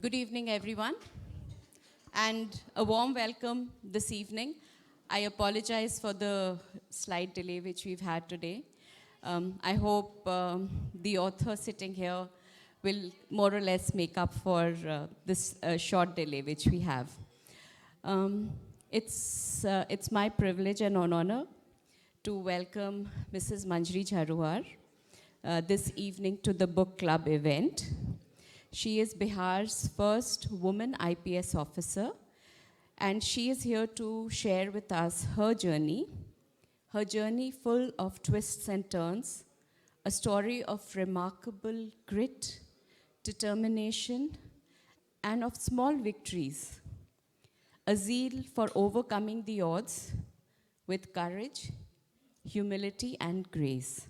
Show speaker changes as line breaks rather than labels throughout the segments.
Good evening, everyone, and a warm welcome this evening. I apologize for the slight delay which we've had today. I hope the author sitting here will more or less make up for this short delay which we have. It's my privilege and an honor to welcome Mrs. Manjari Jaruhar this evening to the book club event. She is Bihar's first woman IPS officer, and she is here to share with us her journey full of twists and turns, a story of remarkable grit, determination, and of small victories, a zeal for overcoming the odds with courage, humility, and grace.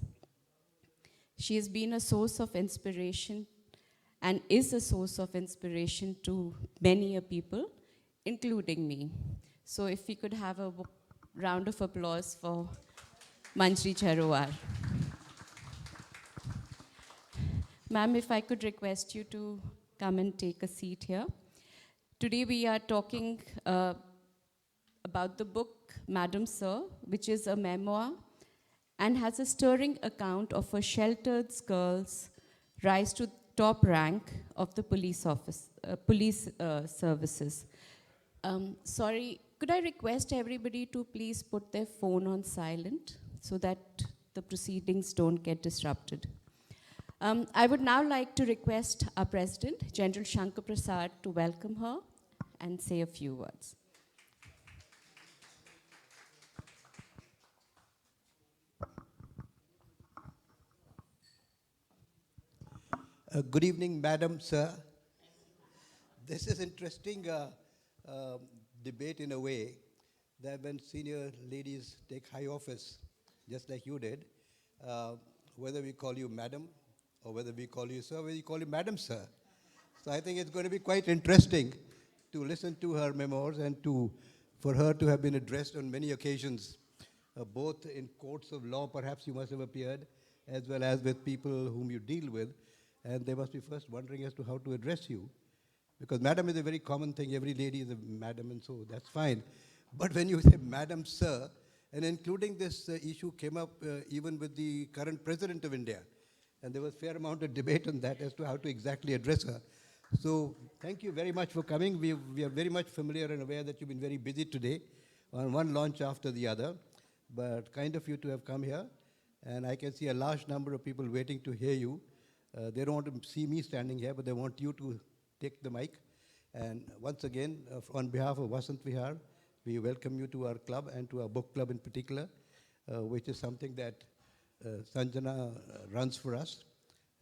She has been a source of inspiration and is a source of inspiration to many people, including me. So if we could have a round of applause for Manjari Jaruhar. Ma'am, if I could request you to come and take a seat here. Today we are talking about the book Madam Sir, which is a memoir and has a stirring account of a sheltered girl's rise to top rank of the police services. Sorry, could I request everybody to please put their phone on silent so that the proceedings don't get disrupted. I would now like to request our President, General Shankar Prasad, to welcome her and say a few words.
Good evening, Madam, Sir. This is interesting debate in a way that when senior ladies take high office, just like you did, whether we call you Madam or whether we call you Sir, whether we call you Madam, Sir. So I think it's going to be quite interesting to listen to her memoirs and for her to have been addressed on many occasions, both in courts of law, perhaps you must have appeared, as well as with people whom you deal with. And they must be first wondering as to how to address you. Because madam is a very common thing. Every lady is a madam, and so that's fine. But when you say Madam Sir, and including this issue came up even with the current president of India. And there was a fair amount of debate on that as to how to exactly address her. So thank you very much for coming. We are very much familiar and aware that you've been very busy today on one launch after the other. But kind of you to have come here. And I can see a large number of people waiting to hear you. They don't want to see me standing here, but they want you to take the mic. And once again, on behalf of Vasant Vihar, we welcome you to our club and to our book club in particular, which is something that Sanjana runs for us.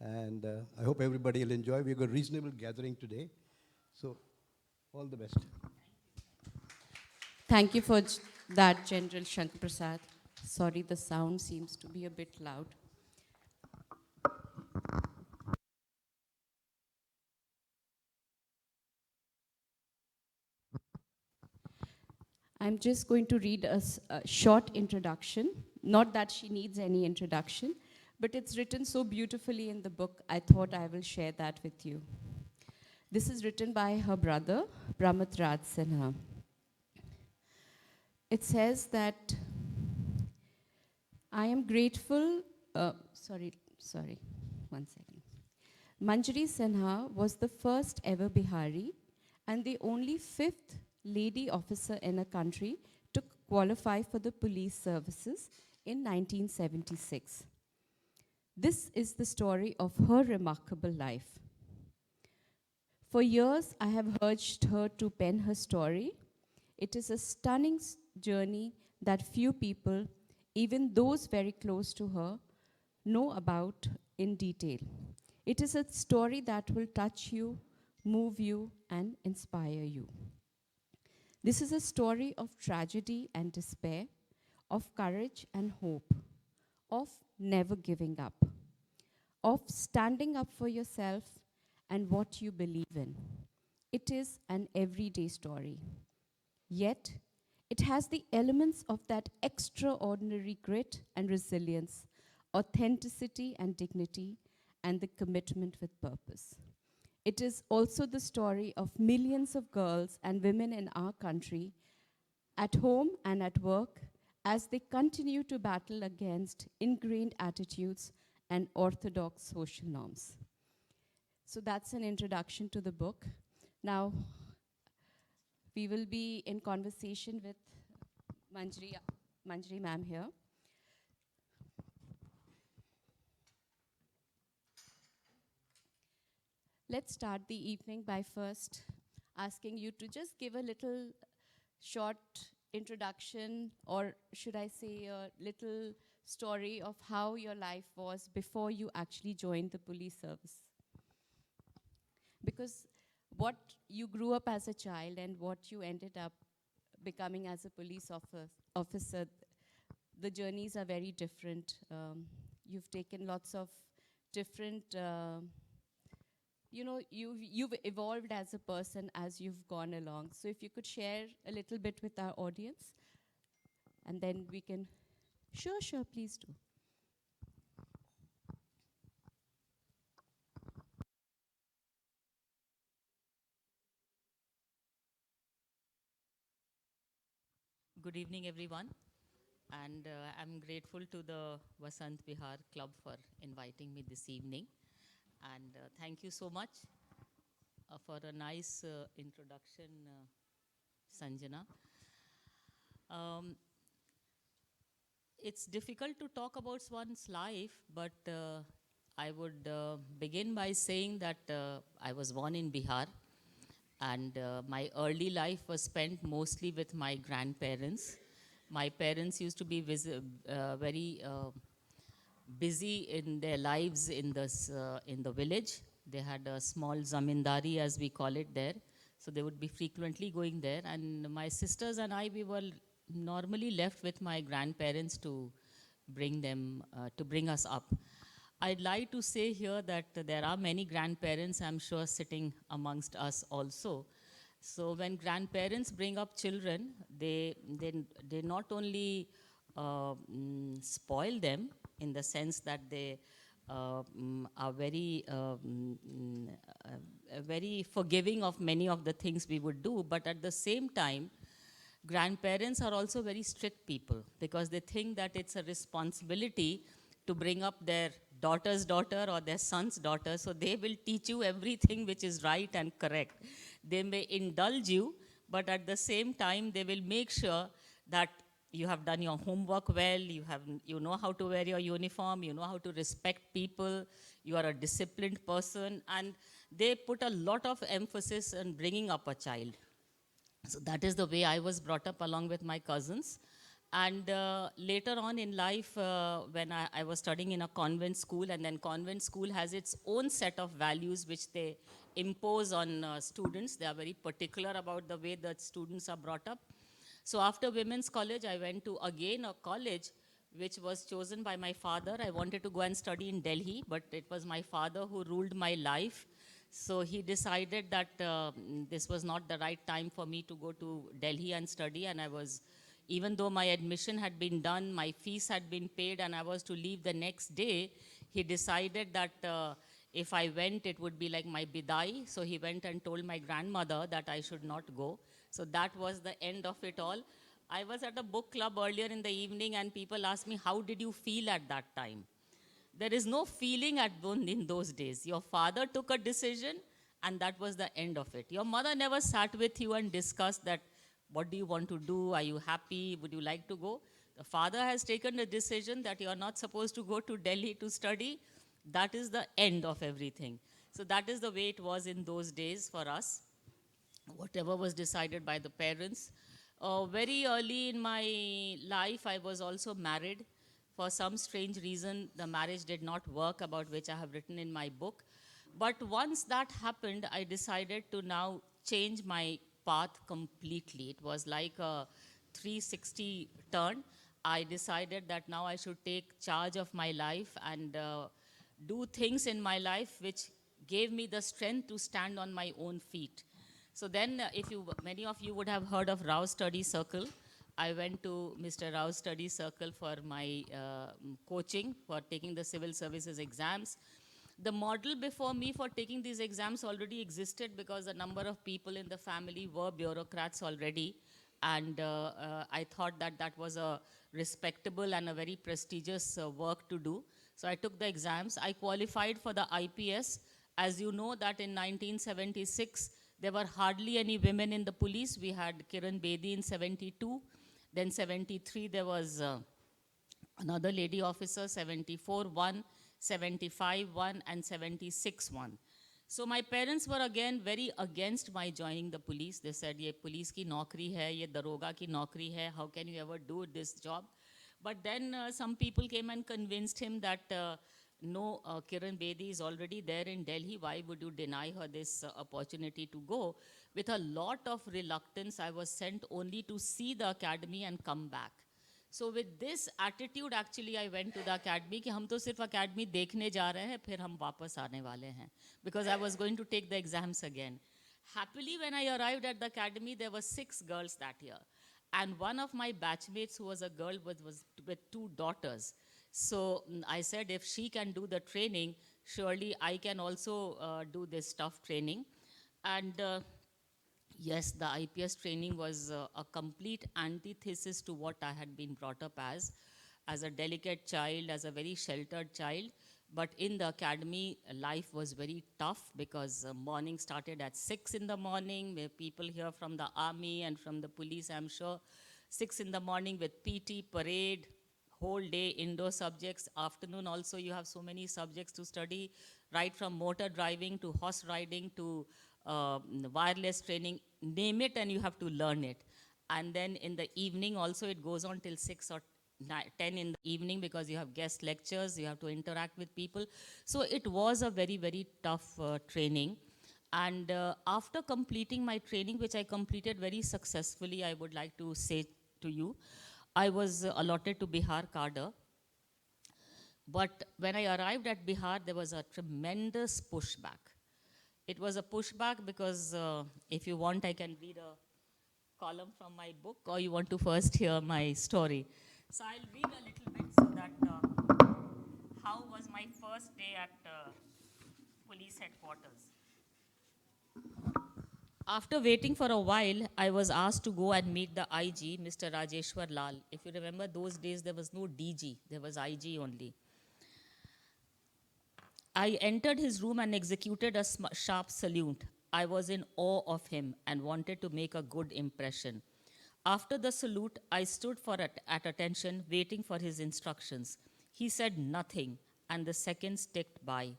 And I hope everybody will enjoy. We've got a reasonable gathering today. So all the best.
Thank you for that, General Shankar Prasad. Sorry, the sound seems to be a bit loud. I'm just going to read a short introduction. Not that she needs any introduction, but it's written so beautifully in the book, I thought I will share that with you. This is written by her brother, Brahmat Raj Sinha. It says that, I am grateful, one second. Manjari Sinha was the first ever Bihari and the only fifth lady officer in a country to qualify for the police services in 1976. This is the story of her remarkable life. For years, I have urged her to pen her story. It is a stunning journey that few people, even those very close to her, know about in detail. It is a story that will touch you, move you, and inspire you. This is a story of tragedy and despair, of courage and hope, of never giving up, of standing up for yourself and what you believe in. It is an everyday story. Yet, it has the elements of that extraordinary grit and resilience, authenticity and dignity, and the commitment with purpose. It is also the story of millions of girls and women in our country, at home and at work, as they continue to battle against ingrained attitudes and orthodox social norms. So that's an introduction to the book. Now, we will be in conversation with Manjari ma'am here. Let's start the evening by first asking you to just give a little short introduction, or should I say a little story of how your life was before you actually joined the police service. Because what you grew up as a child and what you ended up becoming as a police officer, the journeys are very different. You've taken lots of different, you've evolved as a person as you've gone along. So if you could share a little bit with our audience, and then we can, sure, please do.
Good evening, everyone. And I'm grateful to the Vasant Vihar Club for inviting me this evening. And thank you so much for a nice introduction, Sanjana. Um, it's difficult to talk about one's life, but I would begin by saying that I was born in Bihar, and my early life was spent mostly with my grandparents. My parents used to be very busy in their lives in the village. They had a small zamindari, as we call it there. So they would be frequently going there. And my sisters and I, we were normally left with my grandparents to bring us up. I'd like to say here that there are many grandparents, I'm sure, sitting amongst us also. So when grandparents bring up children, they not only spoil them in the sense that they are very forgiving of many of the things we would do, but at the same time, grandparents are also very strict people because they think that it's a responsibility to bring up their daughter's daughter or their son's daughter, so they will teach you everything which is right and correct. They may indulge you, but at the same time, they will make sure that you have done your homework well, you know how to wear your uniform, you know how to respect people, you are a disciplined person, and they put a lot of emphasis on bringing up a child. So that is the way I was brought up along with my cousins. And later on in life, when I was studying in a convent school, and then convent school has its own set of values which they impose on students. They are very particular about the way that students are brought up. So after women's college, I went to again a college which was chosen by my father. I wanted to go and study in Delhi, but it was my father who ruled my life. So he decided that this was not the right time for me to go to Delhi and study. And I was, even though my admission had been done, my fees had been paid, and I was to leave the next day, he decided that if I went, it would be like my bidai. So he went and told my grandmother that I should not go. So that was the end of it all. I was at a book club earlier in the evening, and people asked me, how did you feel at that time? There is no feeling in those days. Your father took a decision, and that was the end of it. Your mother never sat with you and discussed that, what do you want to do? Are you happy? Would you like to go? The father has taken a decision that you are not supposed to go to Delhi to study. That is the end of everything. So that is the way it was in those days for us, whatever was decided by the parents. Very early in my life, I was also married. For some strange reason, the marriage did not work, about which I have written in my book. But once that happened, I decided to now change my path completely. It was like a 360 turn. I decided that now I should take charge of my life and do things in my life which gave me the strength to stand on my own feet. So then, many of you would have heard of Rao Study Circle. I went to Mr. Rao's Study Circle for my coaching, for taking the civil services exams. The model before me for taking these exams already existed because a number of people in the family were bureaucrats already. And I thought that that was a respectable and a very prestigious work to do. So I took the exams. I qualified for the IPS. As you know that in 1976, there were hardly any women in the police. We had Kiran Bedi in 72. Then 73, there was another lady officer, 74 one, 75 one, and 76 one. So my parents were again very against my joining the police. They said, ye police ki naukri hai, ye daroga ki naukri hai, how can you ever do this job? But then some people came and convinced him that no, Kiran Bedi is already there in Delhi. Why would you deny her this opportunity to go? With a lot of reluctance, I was sent only to see the academy and come back. So with this attitude, actually, I went to the academy कि हम तो सिर्फ academy देखने जा रहे हैं, फिर हम वापस आने वाले हैं, because I was going to take the exams again. Happily, when I arrived at the academy, there were 6 girls that year, and one of my batchmates, who was a girl was with 2 daughters. So I said, if she can do the training, surely I can also do this tough training, and. Yes, the IPS training was a complete antithesis to what I had been brought up as a delicate child, as a very sheltered child. But in the academy, life was very tough because morning started at 6 in the morning, where people here from the army and from the police, I'm sure, 6 in the morning with PT, parade, whole day indoor subjects. Afternoon also you have so many subjects to study, right from motor driving to horse riding to wireless training, name it and you have to learn it. And then in the evening also it goes on till 6 or 10 in the evening because you have guest lectures, you have to interact with people. So it was a very, very tough training. And after completing my training, which I completed very successfully, I would like to say to you, I was allotted to Bihar cadre. But when I arrived at Bihar, there was a tremendous pushback. It was a pushback because if you want, I can read a column from my book, or you want to first hear my story. So I'll read a little bit so that how was my first day at police headquarters. After waiting for a while, I was asked to go and meet the IG, Mr. Rajeshwar Lal. If you remember those days, there was no DG, there was IG only. I entered his room and executed a sharp salute. I was in awe of him and wanted to make a good impression. After the salute, I stood at attention, waiting for his instructions. He said nothing, and the seconds ticked by.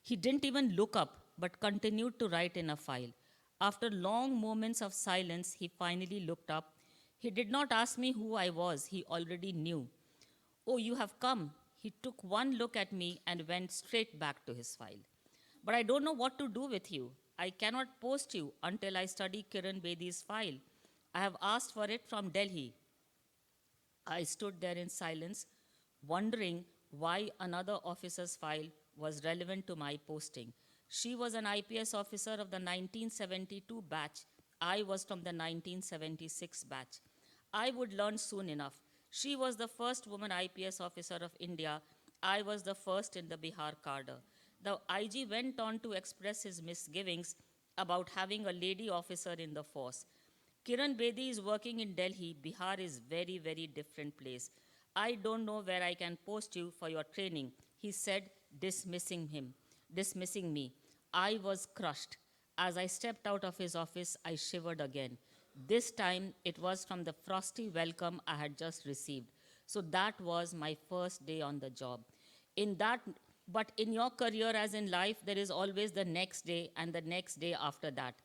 He didn't even look up, but continued to write in a file. After long moments of silence, he finally looked up. He did not ask me who I was, he already knew. Oh, you have come. He took one look at me and went straight back to his file. But I don't know what to do with you. I cannot post you until I study Kiran Bedi's file. I have asked for it from Delhi. I stood there in silence, wondering why another officer's file was relevant to my posting. She was an IPS officer of the 1972 batch. I was from the 1976 batch. I would learn soon enough. She was the first woman IPS officer of India. I was the first in the Bihar cadre. The IG went on to express his misgivings about having a lady officer in the force. Kiran Bedi is working in Delhi. Bihar is very, very different place. I don't know where I can post you for your training, he said, dismissing me. I was crushed. As I stepped out of his office, I shivered again. This time, it was from the frosty welcome I had just received. So that was my first day on the job. But in your career, as in life, there is always the next day and the next day after that.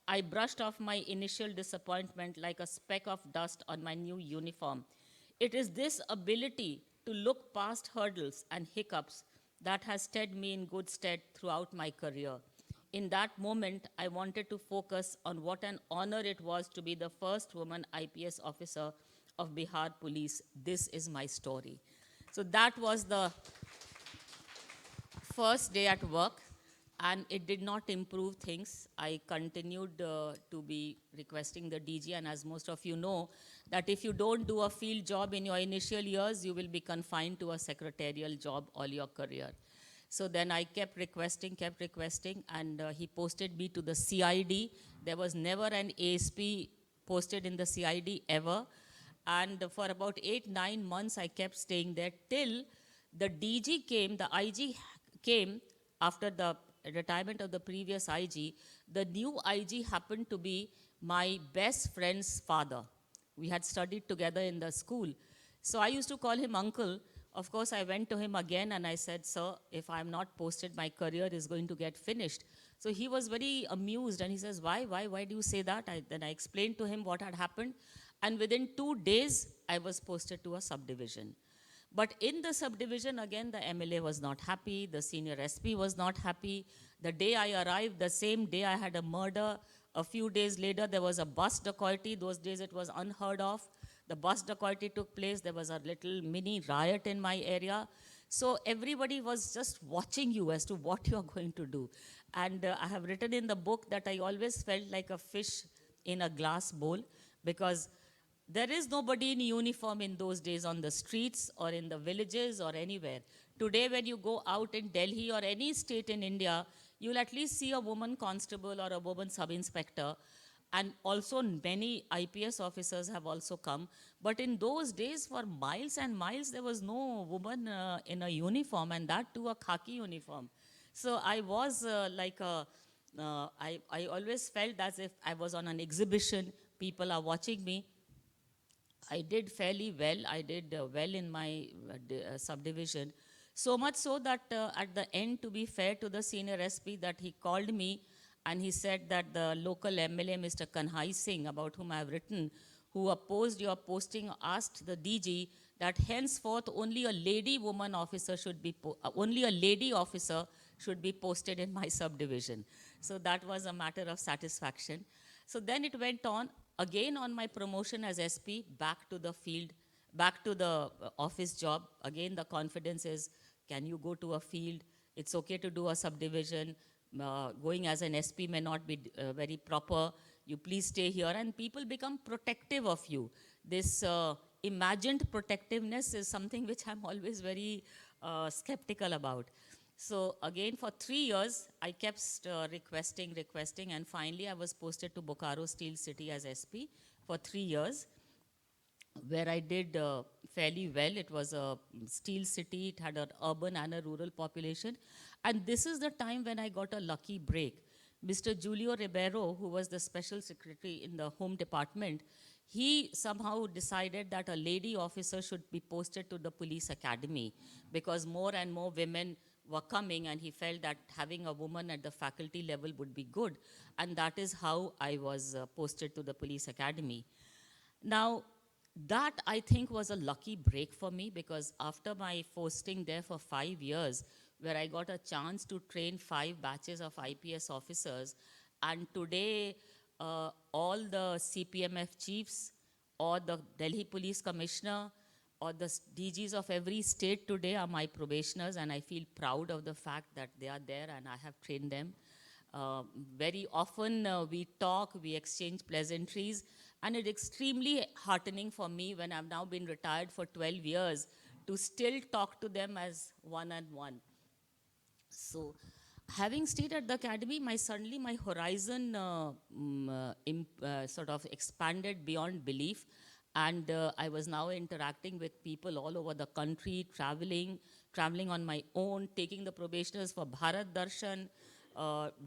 I brushed off my initial disappointment like a speck of dust on my new uniform. It is this ability to look past hurdles and hiccups that has stood me in good stead throughout my career. In that moment, I wanted to focus on what an honor it was to be the first woman IPS officer of Bihar Police. This is my story. So that was the first day at work, and it did not improve things. I continued to be requesting the DG, and as most of you know, that if you don't do a field job in your initial years, you will be confined to a secretarial job all your career. So then I kept requesting, and he posted me to the CID. There was never an ASP posted in the CID ever. And for about 8, 9 months, I kept staying there till the DG came, the IG came after the retirement of the previous IG. The new IG happened to be my best friend's father. We had studied together in the school. So I used to call him uncle. Of course, I went to him again and I said, sir, if I'm not posted, my career is going to get finished. So he was very amused and he says, why do you say that? Then I explained to him what had happened. And within 2 days, I was posted to a subdivision. But in the subdivision, again, the MLA was not happy, the senior SP was not happy. The day I arrived, the same day I had a murder. A few days later, there was a bus dacoity. Those days it was unheard of. The bus dacoity took place. There was a little mini riot in my area. So everybody was just watching you as to what you are going to do. And I have written in the book that I always felt like a fish in a glass bowl, because there is nobody in uniform in those days on the streets or in the villages or anywhere. Today, when you go out in Delhi or any state in India, you'll at least see a woman constable or a woman sub-inspector. And also many IPS officers have also come. But in those days, for miles and miles, there was no woman in a uniform, and that too a khaki uniform. So I was I always felt as if I was on an exhibition. People are watching me. I did fairly well. I did well in my subdivision. So much so that at the end, to be fair to the senior SP, that he called me and he said that the local MLA, Mr. Kanhai Singh, about whom I have written, who opposed your posting, asked the DG that henceforth only a lady woman officer should be, only a lady officer should be posted in my subdivision. So that was a matter of satisfaction. So then it went on, again on my promotion as SP, back to the field, back to the office job. Again, the confidence is, can you go to a field? It's okay to do a subdivision. Going as an SP may not be very proper. You please stay here. And people become protective of you. This imagined protectiveness is something which I'm always very skeptical about. So again, for 3 years, I kept requesting, and finally I was posted to Bokaro Steel City as SP for 3 years, where I did fairly well. It was a steel city. It had an urban and a rural population. And this is the time when I got a lucky break. Mr. Julio Ribeiro, who was the special secretary in the Home Department, he somehow decided that a lady officer should be posted to the police academy, because more and more women were coming, and he felt that having a woman at the faculty level would be good. And that is how I was posted to the police academy. Now, that I think was a lucky break for me, because after my posting there for 5 years, where I got a chance to train 5 batches of IPS officers, and today all the CPMF chiefs or the Delhi Police Commissioner or the DGs of every state today are my probationers, and I feel proud of the fact that they are there and I have trained them. Very often we talk, we exchange pleasantries, and it's extremely heartening for me, when I've now been retired for 12 years, to still talk to them as one-on-one. So, having stayed at the academy, suddenly my horizon sort of expanded beyond belief, and I was now interacting with people all over the country, traveling on my own, taking the probationers for Bharat Darshan,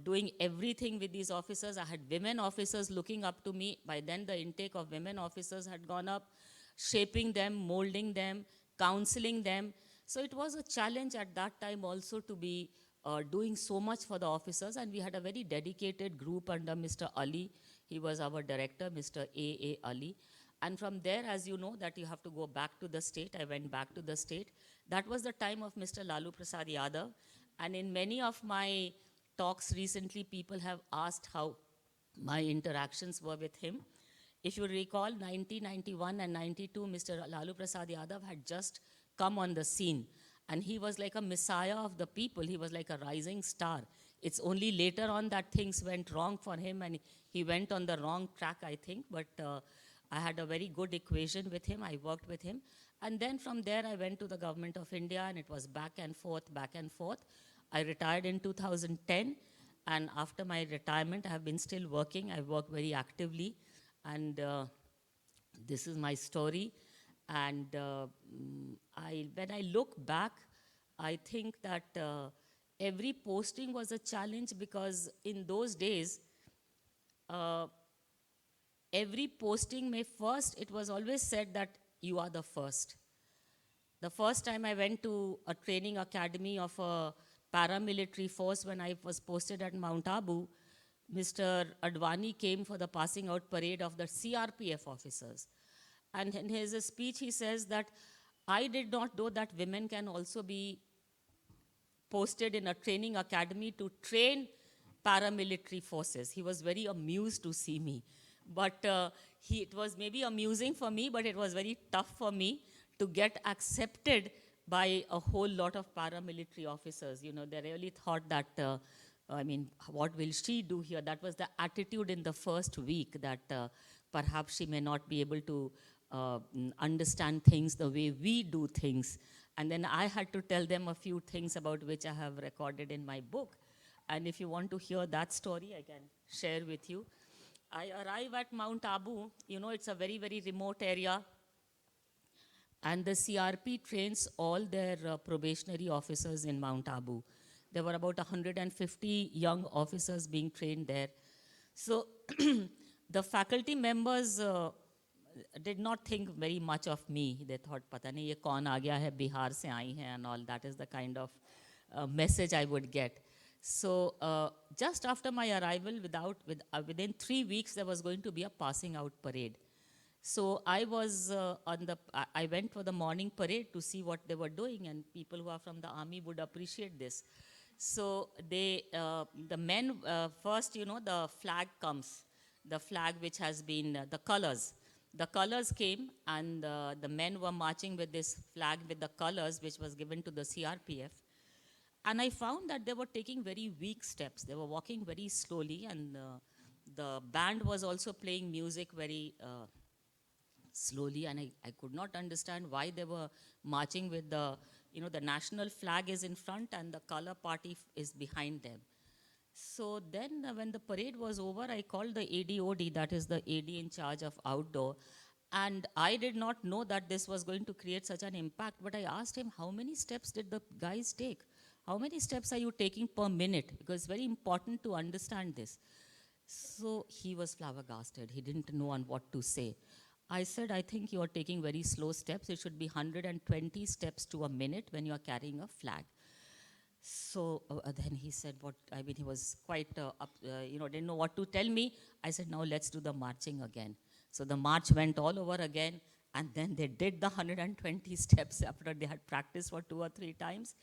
doing everything with these officers. I had women officers looking up to me. By then, the intake of women officers had gone up, shaping them, molding them, counseling them. So it was a challenge at that time also to be doing so much for the officers. And we had a very dedicated group under Mr. Ali. He was our director, Mr. A. Ali. And from there, as you know, that you have to go back to the state. I went back to the state. That was the time of Mr. Lalu Prasad Yadav. And in many of my talks recently, people have asked how my interactions were with him. If you recall, 1991 and 92, Mr. Lalu Prasad Yadav had just come on the scene. And he was like a messiah of the people. He was like a rising star. It's only later on that things went wrong for him, and he went on the wrong track, I think. But I had a very good equation with him. I worked with him. And then from there, I went to the government of India, and it was back and forth, back and forth. I retired in 2010, and after my retirement, I have been still working. I work very actively, and this is my story. And when I look back, I think that every posting was a challenge, because in those days, uh, every posting may first, it was always said that you are the first. The first time I went to a training academy of a paramilitary force when I was posted at Mount Abu, Mr. Advani came for the passing out parade of the CRPF officers. And in his speech, he says that I did not know that women can also be posted in a training academy to train paramilitary forces. He was very amused to see me. But it was maybe amusing for me, but it was very tough for me to get accepted by a whole lot of paramilitary officers. You know, they really thought that, I mean, what will she do here? That was the attitude in the first week, that perhaps she may not be able to understand things the way we do things. And then I had to tell them a few things about which I have recorded in my book. And if you want to hear that story, I can share with you. I arrive at Mount Abu. You know, it's a very, very remote area. And the CRP trains all their probationary officers in Mount Abu. There were about 150 young officers being trained there. So the faculty members did not think very much of me. They thought, pata nahi ye kaun aa gaya hai, Bihar se aayi hai, and all. That is the kind of message I would get. So just after my arrival, within 3 weeks, there was going to be a passing out parade. So I was I went for the morning parade to see what they were doing, and people who are from the army would appreciate this. So the men, first, you know, the flag comes, the flag which has been, the colors. The colors came, and the men were marching with this flag with the colors, which was given to the CRPF. And I found that they were taking very weak steps. They were walking very slowly, and the band was also playing music very slowly, and I could not understand why they were marching with the, you know, the national flag is in front and the color party is behind them. So then when the parade was over, I called the ADOD, that is the AD in charge of outdoor, and I did not know that this was going to create such an impact, but I asked him, how many steps did the guys take? How many steps are you taking per minute? Because it's very important to understand this. So he was flabbergasted. He didn't know on what to say. I said, I think you are taking very slow steps. It should be 120 steps to a minute when you are carrying a flag. So then he said, what, I mean, he was quite, didn't know what to tell me. I said, now let's do the marching again. So the march went all over again, and then they did the 120 steps after they had practiced for 2 or 3 times.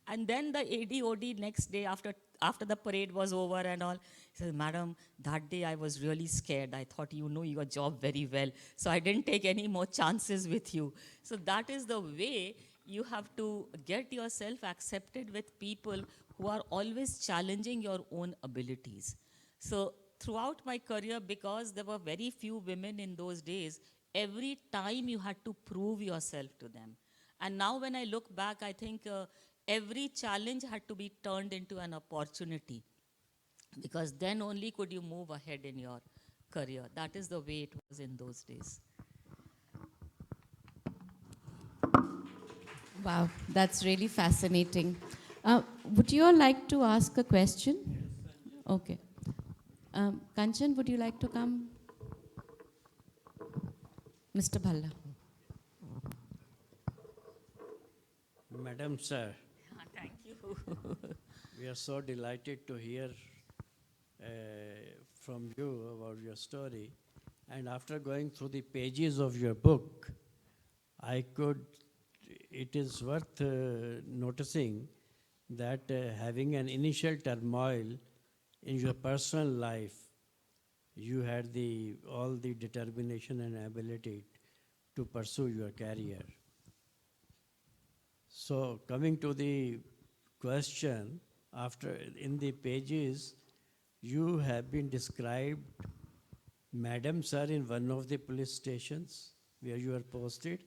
And then the ADOD next day, after the parade was over and all, he says, Madam, that day I was really scared. I thought you know your job very well. So I didn't take any more chances with you. So that is the way you have to get yourself accepted with people who are always challenging your own abilities. So throughout my career, because there were very few women in those days, every time you had to prove yourself to them. And now when I look back, I think every challenge had to be turned into an opportunity, because then only could you move ahead in your career. That is the way it was in those days.
Wow, that's really fascinating. Would you all like to ask a question? Okay. Kanchan, would you like to come? Mr. Bhalla.
Madam, sir,
Thank you.
we are so delighted to hear from you about your story. And after going through the pages of your book, it is worth noticing that having an initial turmoil in your personal life, you had all the determination and ability to pursue your career. So coming to the question, after in the pages, you have been described, Madam Sir, in one of the police stations where you are posted,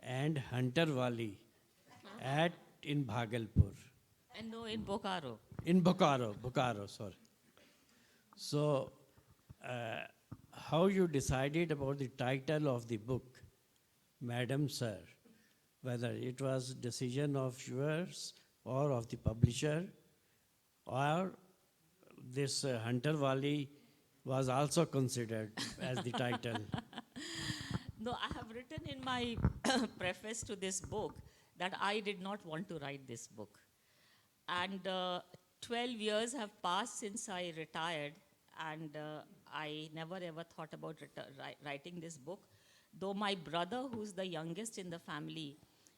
and Hunter Wali in Bhagalpur.
And no, in Bokaro.
In Bokaro, sorry. So, uh, how you decided about the title of the book, Madam Sir? Whether it was decision of yours or of the publisher, or this Hunter Wali was also considered as the title.
No, I have written in my preface to this book that I did not want to write this book. And 12 years have passed since I retired, and I never ever thought about writing this book. Though my brother, who's the youngest in the family,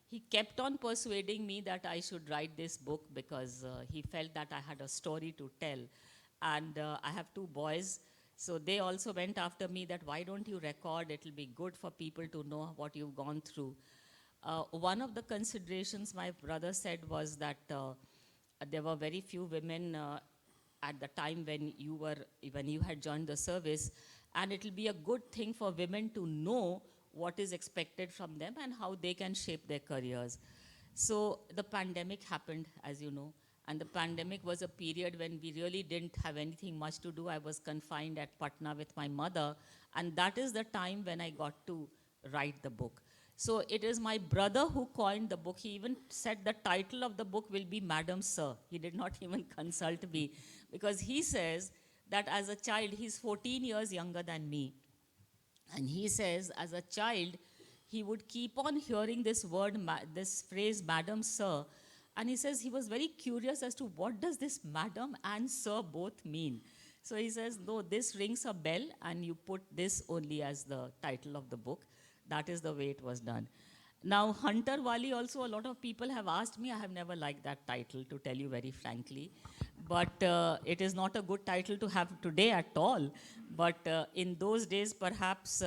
he kept on persuading me that I should write this book because he felt that I had a story to tell. And I have two boys, so they also went after me that why don't you record? It'll be good for people to know what you've gone through. One of the considerations my brother said was that there were very few women at the time when you had joined the service, and it will be a good thing for women to know what is expected from them and how they can shape their careers. So the pandemic happened, as you know, and the pandemic was a period when we really didn't have anything much to do. I was confined at Patna with my mother, and that is the time when I got to write the book. So it is my brother who coined the book. He even said the title of the book will be Madam Sir. He did not even consult me because he says that as a child, he's 14 years younger than me. And he says as a child, he would keep on hearing this word, this phrase, Madam Sir. And he says he was very curious as to what does this Madam and Sir both mean. So he says, no, this rings a bell and you put this only as the title of the book. That is the way it was done. Now, Hunter Wali also, a lot of people have asked me. I have never liked that title, to tell you very frankly. But it is not a good title to have today at all. But in those days, perhaps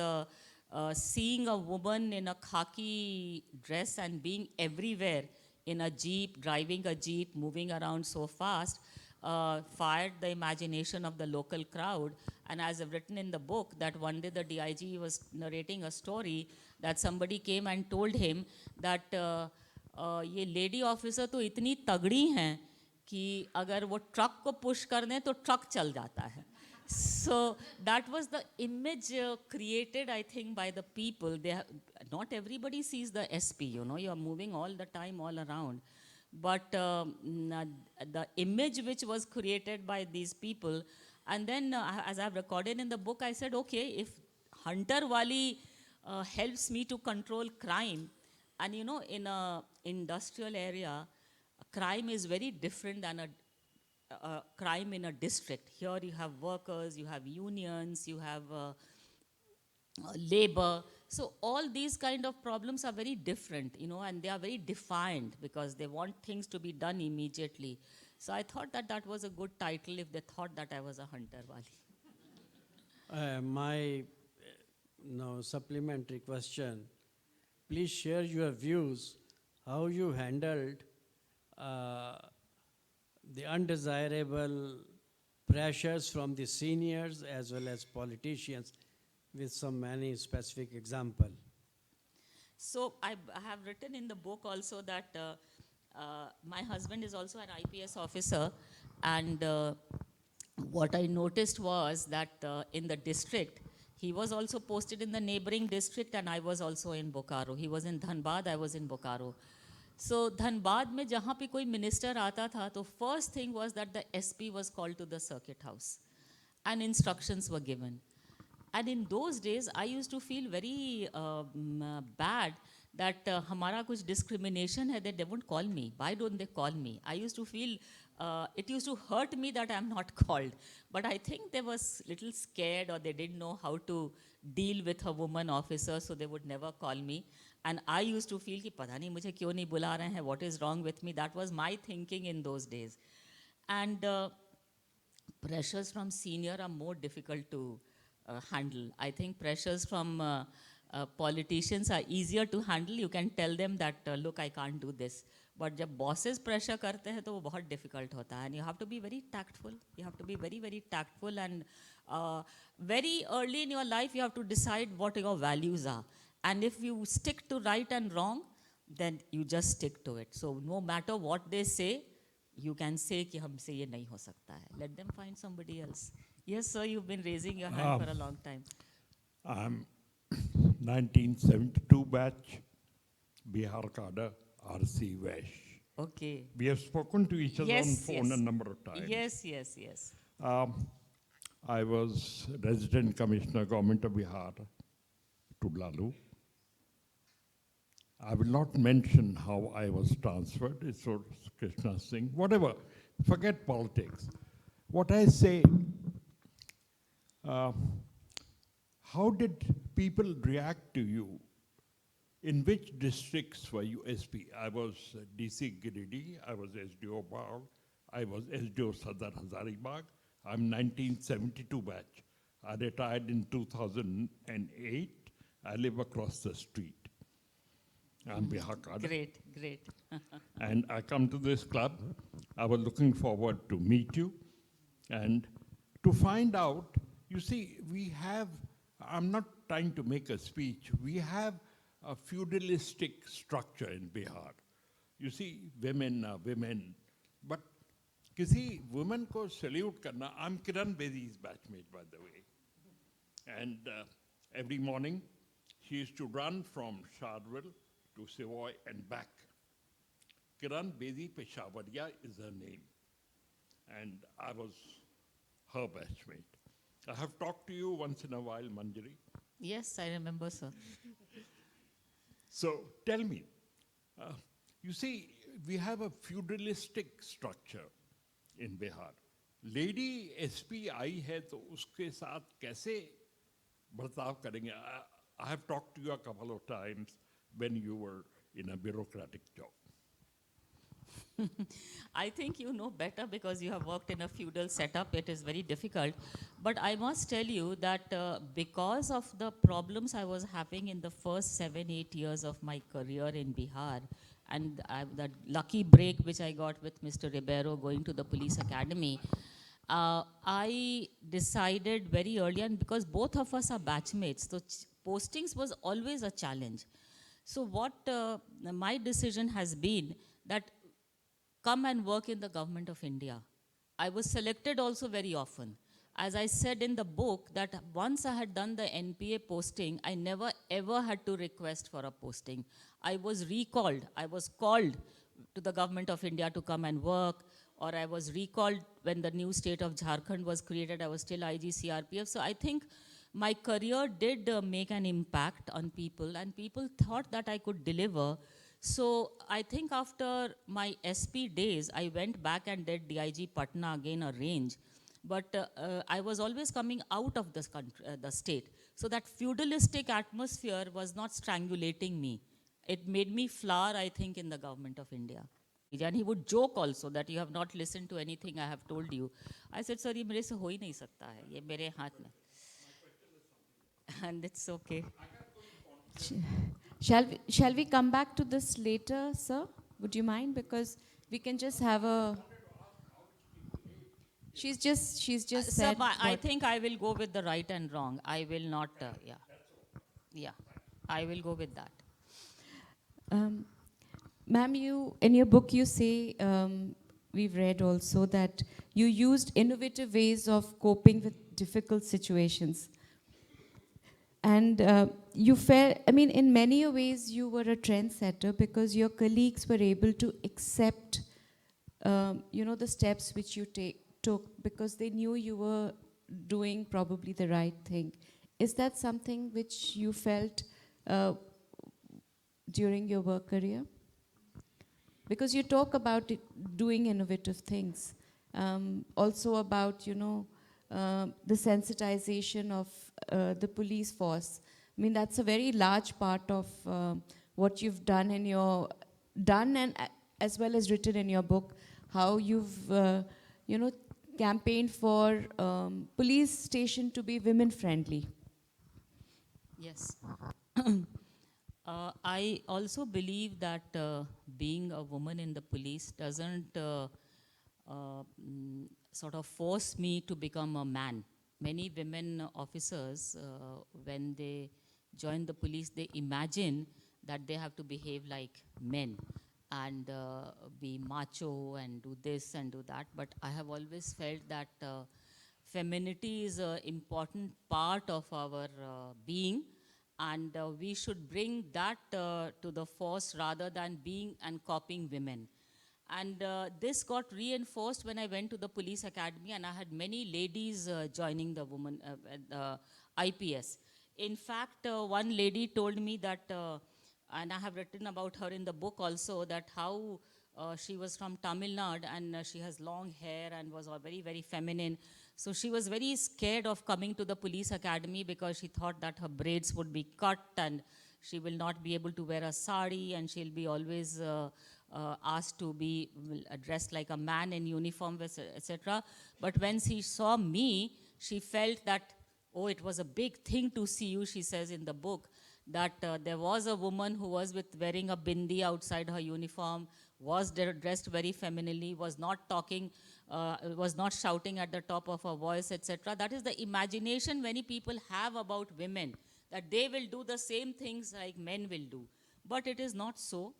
seeing a woman in a khaki dress and being everywhere in a jeep, driving a jeep, moving around so fast, fired the imagination of the local crowd. And as I've written in the book, that one day the DIG was narrating a story that somebody came and told him that ये lady officer तो इतनी तगड़ी हैं कि अगर वो truck को push कर दें तो truck चल जाता है. So that was the image created, I think, by the people. Not everybody sees the SP, you know, you're moving all the time, all around. But the image which was created by these people, and then as I've recorded in the book, I said, okay, if Hunter Wali helps me to control crime, and you know, in a industrial area, crime is very different than a crime in a district. Here you have workers, you have unions, you have labor. So all these kind of problems are very different, you know, and they are very defined because they want things to be done immediately. So I thought that that was a good title if they thought that I was a Hunter Wali.
My supplementary question. Please share your views how you handled the undesirable pressures from the seniors as well as politicians, with some many specific example.
So I have written in the book also that my husband is also an IPS officer, and what I noticed was that in the district, he was also posted in the neighboring district, and I was also in Bokaro. He was in Dhanbad, I was in Bokaro. So Dhanbad में जहाँ पे कोई minister आता था, तो first thing was that the SP was called to the circuit house, and instructions were given. And in those days, I used to feel very bad that हमारा कुछ discrimination है, that they won't call me. Why don't they call me? I used to feel, it used to hurt me that I'm not called. But I think they was little scared, or they didn't know how to deal with a woman officer, so they would never call me. And I used to feel कि पता नहीं मुझे क्यों नहीं बुला रहे हैं, what is wrong with me? That was my thinking in those days. And pressures from senior are more difficult to handle. I think pressures from politicians are easier to handle. You can tell them that, look, I can't do this. But जब bosses pressure करते हैं तो वो बहुत difficult होता है. And you have to be very tactful. You have to be very, very tactful. And very early in your life, you have to decide what your values are. And if you stick to right and wrong, then you just stick to it. So no matter what they say, you can say कि हमसे ये नहीं हो सकता है. Let them find somebody else. Yes, sir, you've been raising your hand for a long time.
I'm 1972 batch, Bihar cadre, RC Vash.
Okay.
We have spoken to each other on
Yes,
phone
yes.
a number of times.
Yes, yes, yes.
I was Resident Commissioner, Government of Bihar, to Lalu. I will not mention how I was transferred. It's for Krishna Singh. Whatever. Forget politics. What I say, how did people react to you? In which districts were you SP? I was DC Giridih, I was SDO Baul, I was SDO Sadar Hazaribagh. I'm 1972 batch. I retired in 2008. I live across the street. I'm Bihar cadre.
Great, great.
And I come to this club. I was looking forward to meet you and to find out, you see, we have, I'm not trying to make a speech, we have a feudalistic structure in Bihar. You see, women are women, but किसी women को salute करना, I'm Kiran Bedi's batchmate, by the way. And every morning, she used to run from Shardville to Savoy and back. Kiran Bedi Peshawariya is her name. And I was her batchmate. I have talked to you once in a while, Manjari.
Yes, I remember, sir.
So tell me, you see, we have a feudalistic structure in Bihar. Lady SP आई है तो उसके साथ कैसे बर्ताव करेंगे? I have talked to you a couple of times when you were in a bureaucratic job.
I think you know better because you have worked in a feudal setup. It is very difficult. But I must tell you that because of the problems I was having in the first 7-8 years of my career in Bihar, and that lucky break which I got with Mr. Ribeiro going to the police academy, I decided very early, and because both of us are batchmates, so postings was always a challenge. So what my decision has been that come and work in the government of India. I was selected also very often. As I said in the book, that once I had done the NPA posting, I never ever had to request for a posting. I was recalled. I was called to the government of India to come and work, or I was recalled when the new state of Jharkhand was created. I was still IG CRPF. So I think my career did make an impact on people, and people thought that I could deliver. So I think after my SP days, I went back and did DIG Patna, again a range. But I was always coming out of this country, the state. So that feudalistic atmosphere was not strangulating me. It made me flower, I think, in the government of India. And he would joke also that you have not listened to anything I have told you. I said, sir, ये मेरे से हो ही नहीं सकता है. ये मेरे हाथ में. And it's okay.
Shall we come back to this later, sir? Would you mind? Because we can just have a... She's just
Sir,
said...
I think I will go with the right and wrong. I will not, yeah. Yeah, I will go with that.
Ma'am, in your book you say, we've read also that you used innovative ways of coping with difficult situations. And you felt, I mean, in many ways you were a trendsetter because your colleagues were able to accept, the steps which you took because they knew you were doing probably the right thing. Is that something which you felt during your work career? Because you talk about doing innovative things, also about, the sensitization of the police force. I mean, that's a very large part of what you've done and as well as written in your book, how you've, campaigned for police station to be women-friendly.
Yes. I also believe that being a woman in the police doesn't sort of force me to become a man. Many women officers, when they join the police, they imagine that they have to behave like men. and be macho and do this and do that. But I have always felt that femininity is an important part of our being, and we should bring that to the force rather than being and copying women. And this got reinforced when I went to the police academy, and I had many ladies joining the woman IPS. In fact, one lady told me that, and I have written about her in the book also, that how she was from Tamil Nadu, and she has long hair and was very, very feminine. So she was very scared of coming to the police academy because she thought that her braids would be cut and she will not be able to wear a sari, and she'll be always asked to be dressed like a man in uniform, etc. But when she saw me, she felt that, oh, it was a big thing to see you, she says in the book, that there was a woman who was wearing a bindi outside her uniform, was dressed very femininely, was not talking, was not shouting at the top of her voice, etc. That is the imagination many people have about women, that they will do the same things like men will do. But it is not so.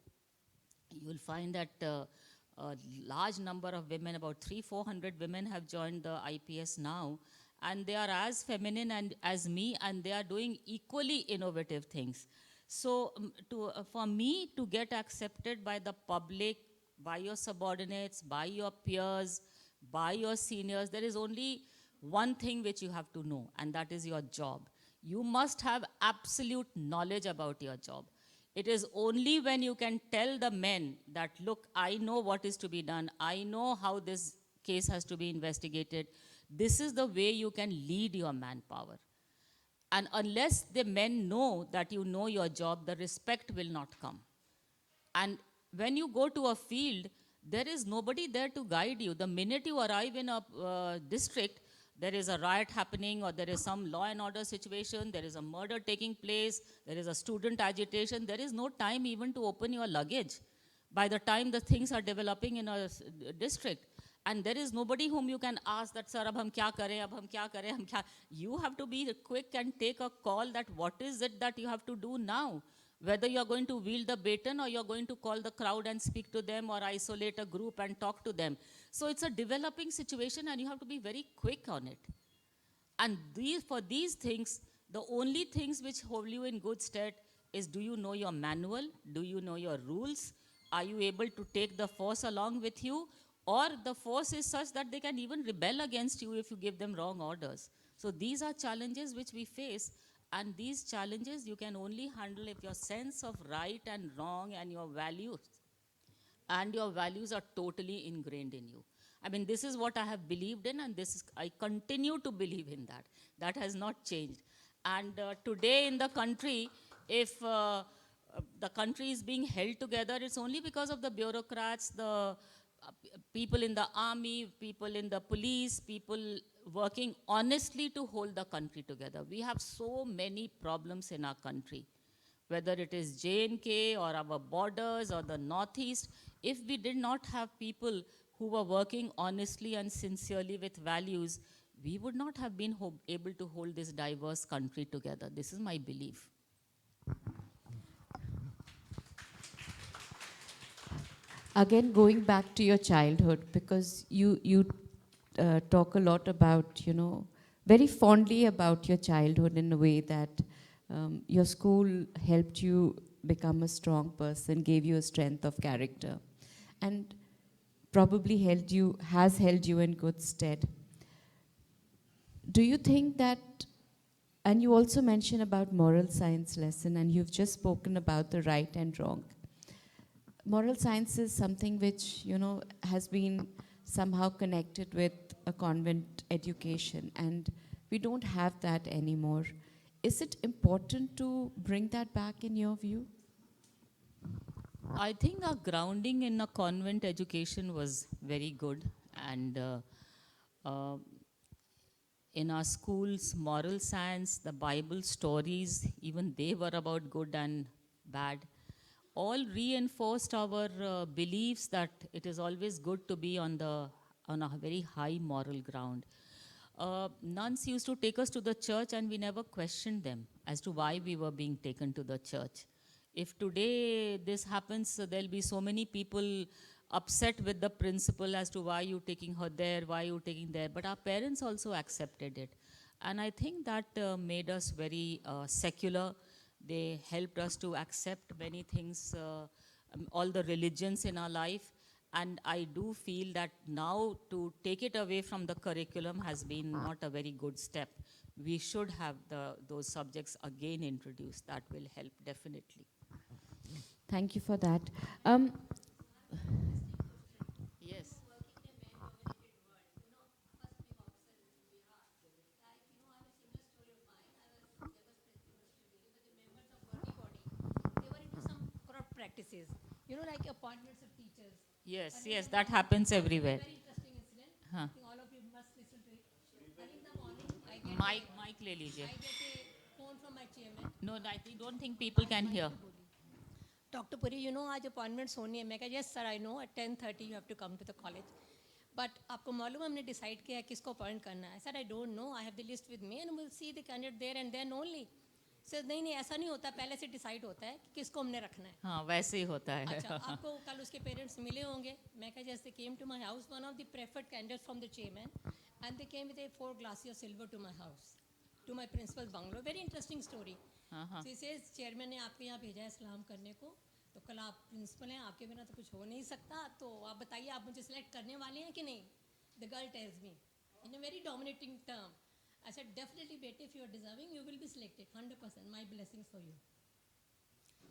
You will find that a large number of women, about 300-400 women have joined the IPS now, and they are as feminine and as me, and they are doing equally innovative things. So for me to get accepted by the public, by your subordinates, by your peers, by your seniors, there is only one thing which you have to know, and that is your job. You must have absolute knowledge about your job. It is only when you can tell the men that, look, I know what is to be done, I know how this case has to be investigated, this is the way you can lead your manpower. And unless the men know that you know your job, the respect will not come. And when you go to a field, there is nobody there to guide you. The minute you arrive in a district, there is a riot happening, or there is some law and order situation, there is a murder taking place, there is a student agitation, there is no time even to open your luggage by the time the things are developing in a district. And there is nobody whom you can ask that, sir, ab hum kya kare, ab hum kya kare, hum kya. You have to be quick and take a call that what is it that you have to do now. Whether you're going to wield the baton or you're going to call the crowd and speak to them or isolate a group and talk to them. So it's a developing situation, and you have to be very quick on it. And for these things, the only things which hold you in good stead is, do you know your manual? Do you know your rules? Are you able to take the force along with you? Or the force is such that they can even rebel against you if you give them wrong orders. So these are challenges which we face, and these challenges you can only handle if your sense of right and wrong and your values are totally ingrained in you. I mean, this is what I have believed in, and I continue to believe in that. That has not changed. And today in the country, if the country is being held together, it's only because of the bureaucrats, the people in the army, people in the police, people working honestly to hold the country together. We have so many problems in our country, whether it is J&K or our borders or the Northeast. If we did not have people who were working honestly and sincerely with values, we would not have been able to hold this diverse country together. This is my belief.
Again, going back to your childhood, because you talk a lot about, very fondly about your childhood in a way that your school helped you become a strong person, gave you a strength of character, and probably has held you in good stead. Do you think that, and you also mentioned about moral science lesson, and you've just spoken about the right and wrong. Moral science is something which, has been somehow connected with a convent education, and we don't have that anymore. Is it important to bring that back in your view?
I think our grounding in a convent education was very good, and uh, in our schools, moral science, the Bible stories, even they were about good and bad, all reinforced our beliefs that it is always good to be on a very high moral ground. Nuns used to take us to the church, and we never questioned them as to why we were being taken to the church. If today this happens, so there'll be so many people upset with the principal as to why you taking her there, why you taking there. But our parents also accepted it. And I think that made us very secular. They helped us to accept many things, all the religions in our life. And I do feel that now to take it away from the curriculum has been not a very good step. We should have those subjects again introduced. That will help definitely.
Thank you for that.
Yes.
They were into some corrupt practices, like appointments of teachers.
Yes,
Early in
yes,
the
that
morning,
happens everywhere.
very interesting incident.
Huh.
I think all of you must listen to it. Early in the morning,
Mic ले लीजिए.
I get a phone from my chairman.
No, I don't think people can hear.
Dr. Puri, आज appointments होनी है. मैं कहा yes sir, I know at 10:30 you have to come to the college. But आपको मालूम है हमने डिसाइड किया है किसको अपॉइंट करना है. I said I don't know. I have the list with me and we'll see the candidate there and then only. Says नहीं ऐसा नहीं होता, पहले से डिसाइड होता है कि किसको हमने रखना है.
हाँ, वैसे ही होता है.
अच्छा, आपको कल उसके पेरेंट्स मिले होंगे. मैं कहा जैसे came to my house, one of the preferred candidates from the chairman, and they came with a 4 glasses of silver to my house, to my principal's bungalow. Very interesting story. So he says chairman ने आपके यहाँ भेजा है सलाम करने को. तो कल आप प्रिंसिपल हैं, आपके बिना तो कुछ हो नहीं सकता. तो आप बताइए आप मुझे सेलेक्ट करने वाले हैं कि नहीं. The girl tells me in a very dominating term. I said definitely बेटे, if you are deserving you will be selected 100%. My blessings for you.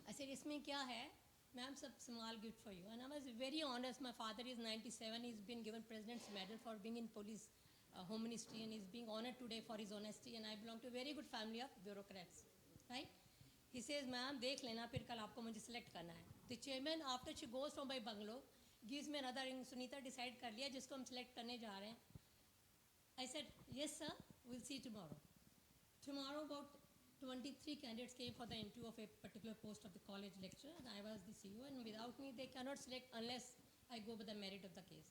I said इसमें क्या है मैम, सब small gift for you. And I was very honest. My father is 97. He's been given President's Medal for being in police home ministry, and he's being honored today for his honesty. And I belong to a very good family of bureaucrats, right? He says, ma'am, देख लेना फिर कल आपको मुझे select करना है. The chairman, after she goes from my bungalow, gives me another ring. Sunita decide कर लिया जिसको हम select करने जा रहे हैं. I said, yes sir, we'll see tomorrow. Tomorrow about 23 candidates came for the interview of a particular post of the college lecturer, and I was the CEO, and without me they cannot select unless I go by the merit of the case.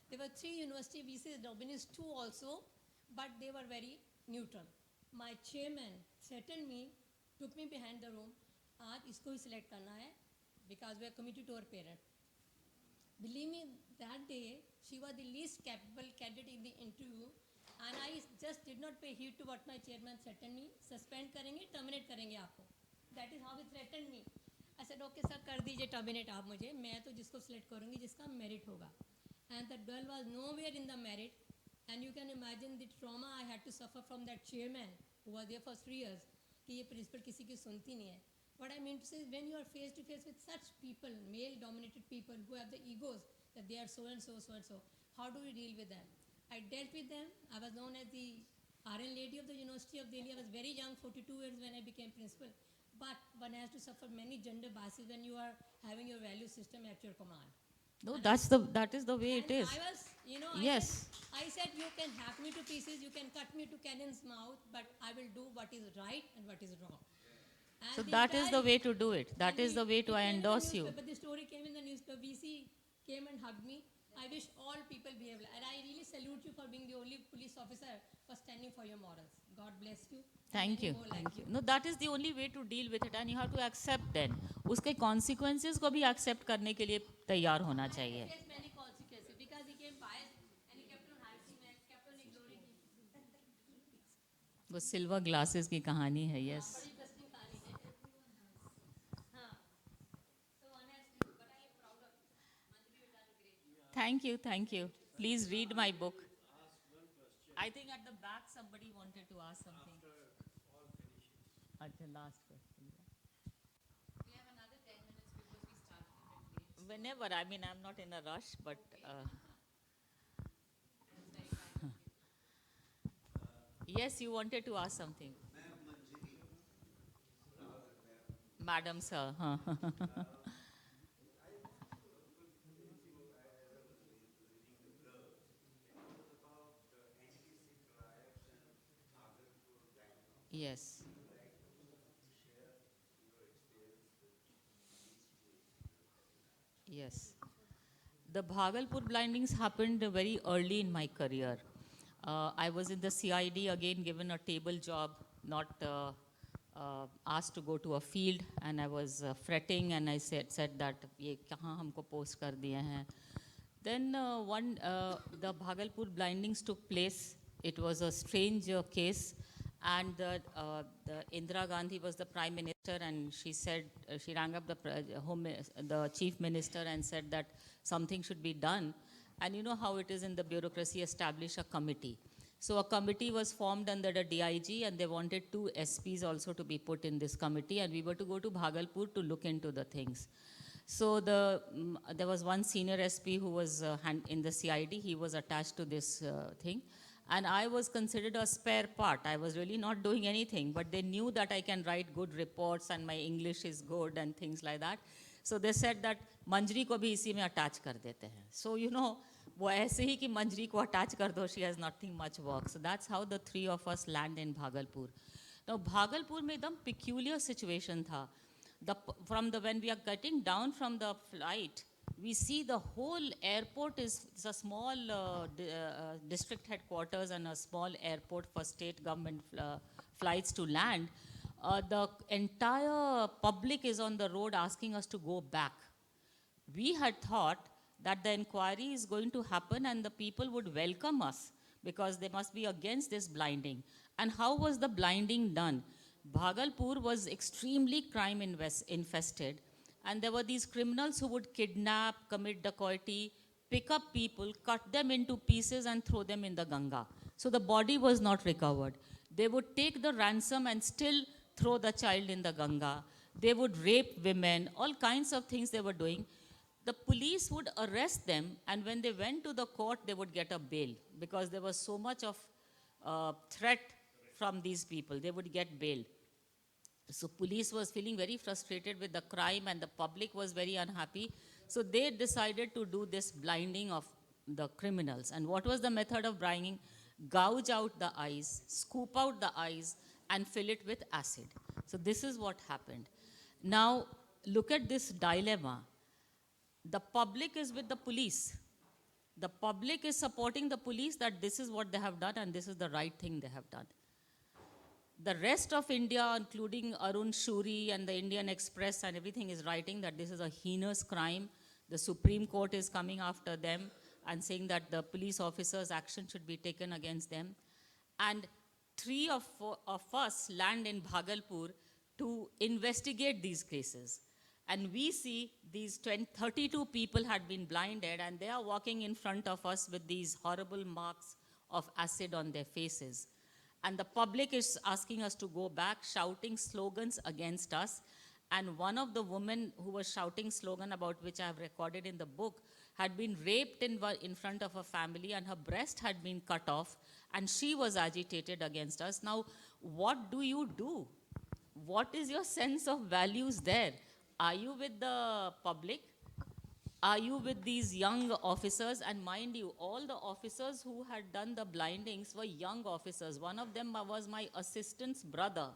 There were 3 university VCs, nominees 2 also, but they were very neutral. My chairman threatened me, took me behind the room, आज इसको ही select करना है because we are committed to our parent. Believe me, that day she was the least capable candidate in the interview. And I just did not pay heed to what my chairman threatened me. Suspend करेंगे, terminate करेंगे आपको. That is how he threatened me. I said, okay sir, कर दीजिए terminate आप मुझे. मैं तो जिसको select करूँगी जिसका merit होगा. And that girl was nowhere in the merit. And you can imagine the trauma I had to suffer from that chairman who was there for 3 years. कि ये principal किसी की सुनती नहीं है. What I mean to say is when you are face to face with such people, male-dominated people who have the egos that they are so and so, so and so, how do we deal with them? I dealt with them. I was known as the RN lady of the University of Delhi. I was very young, 42 years when I became principal. But one has to suffer many gender biases when you are having your value system at your command.
No, that is the way it is.
I was,
Yes.
I said you can hack me to pieces, you can cut me to cannon's mouth, but I will do what is right and what is wrong. And
So that is the way to do it. That is the way to endorse you.
But the story came in the newspaper. VC came and hugged me. I wish all people behave like, and I really salute you for being the only police officer for standing for your morals. God bless you.
Thank you. Thank you. No, that is the only way to deal with it, and you have to accept then. उसके consequences को भी accept करने के लिए तैयार होना चाहिए.
He faced many consequences because he came biased and he kept on harassing me, kept on ignoring me.
वो silver glasses की कहानी है. Yes.
बड़ी interesting कहानी है. हाँ. So honest, but I am proud of you. Manjari, you done great.
Thank you. Thank you. Please read my book. I think at the back somebody wanted to ask something. At the last question.
We have another 10 minutes because we started a bit late.
Whenever, I mean, I'm not in a rush, but yes, you wanted to ask something. Madam, sir. Huh. Yes. Yes. The Bhagalpur blindings happened very early in my career. I was in the CID again, given a table job, not asked to go to a field, and I was fretting, and I said that ये कहाँ हमको post कर दिए हैं. Then the Bhagalpur blindings took place. It was a strange case, and the Indira Gandhi was the prime minister, and she said she rang up the chief minister and said that something should be done. And you know how it is in the bureaucracy, establish a committee. So a committee was formed under the DIG, and they wanted 2 SPs also to be put in this committee, and we were to go to Bhagalpur to look into the things. So there was one senior SP who was in the CID. He was attached to this thing. And I was considered a spare part. I was really not doing anything, but they knew that I can write good reports and my English is good and things like that. So they said that Manjari को भी इसी में attach कर देते हैं. So you know, वो ऐसे ही कि मंजरी को attach कर दो, she has nothing much work. So that's how the 3 of us land in Bhagalpur. Now Bhagalpur में एकदम peculiar situation था. When we are getting down from the flight, we see the whole airport is a small district headquarters and a small airport for state government flights to land. The entire public is on the road asking us to go back. We had thought that the inquiry is going to happen and the people would welcome us because they must be against this blinding. And how was the blinding done? Bhagalpur was extremely crime infested, and there were these criminals who would kidnap, commit dacoity, pick up people, cut them into pieces and throw them in the Ganga. So the body was not recovered. They would take the ransom and still throw the child in the Ganga. They would rape women, all kinds of things they were doing. The police would arrest them, and when they went to the court, they would get a bail because there was so much of threat from these people. They would get bail. So police was feeling very frustrated with the crime and the public was very unhappy. So they decided to do this blinding of the criminals. And what was the method of blinding? Gouge out the eyes, scoop out the eyes, and fill it with acid. So this is what happened. Now, look at this dilemma. The public is with the police. The public is supporting the police that this is what they have done and this is the right thing they have done. The rest of India, including Arun Shuri and the Indian Express and everything, is writing that this is a heinous crime. The Supreme Court is coming after them and saying that the police officers' action should be taken against them. And 3 of us land in Bhagalpur to investigate these cases. And we see these 32 people had been blinded, and they are walking in front of us with these horrible marks of acid on their faces. And the public is asking us to go back, shouting slogans against us. And one of the women who was shouting slogan, about which I have recorded in the book, had been raped in front of a family, and her breast had been cut off, and she was agitated against us. Now, what do you do? What is your sense of values there? Are you with the public? Are you with these young officers? And mind you, all the officers who had done the blindings were young officers. One of them was my assistant's brother.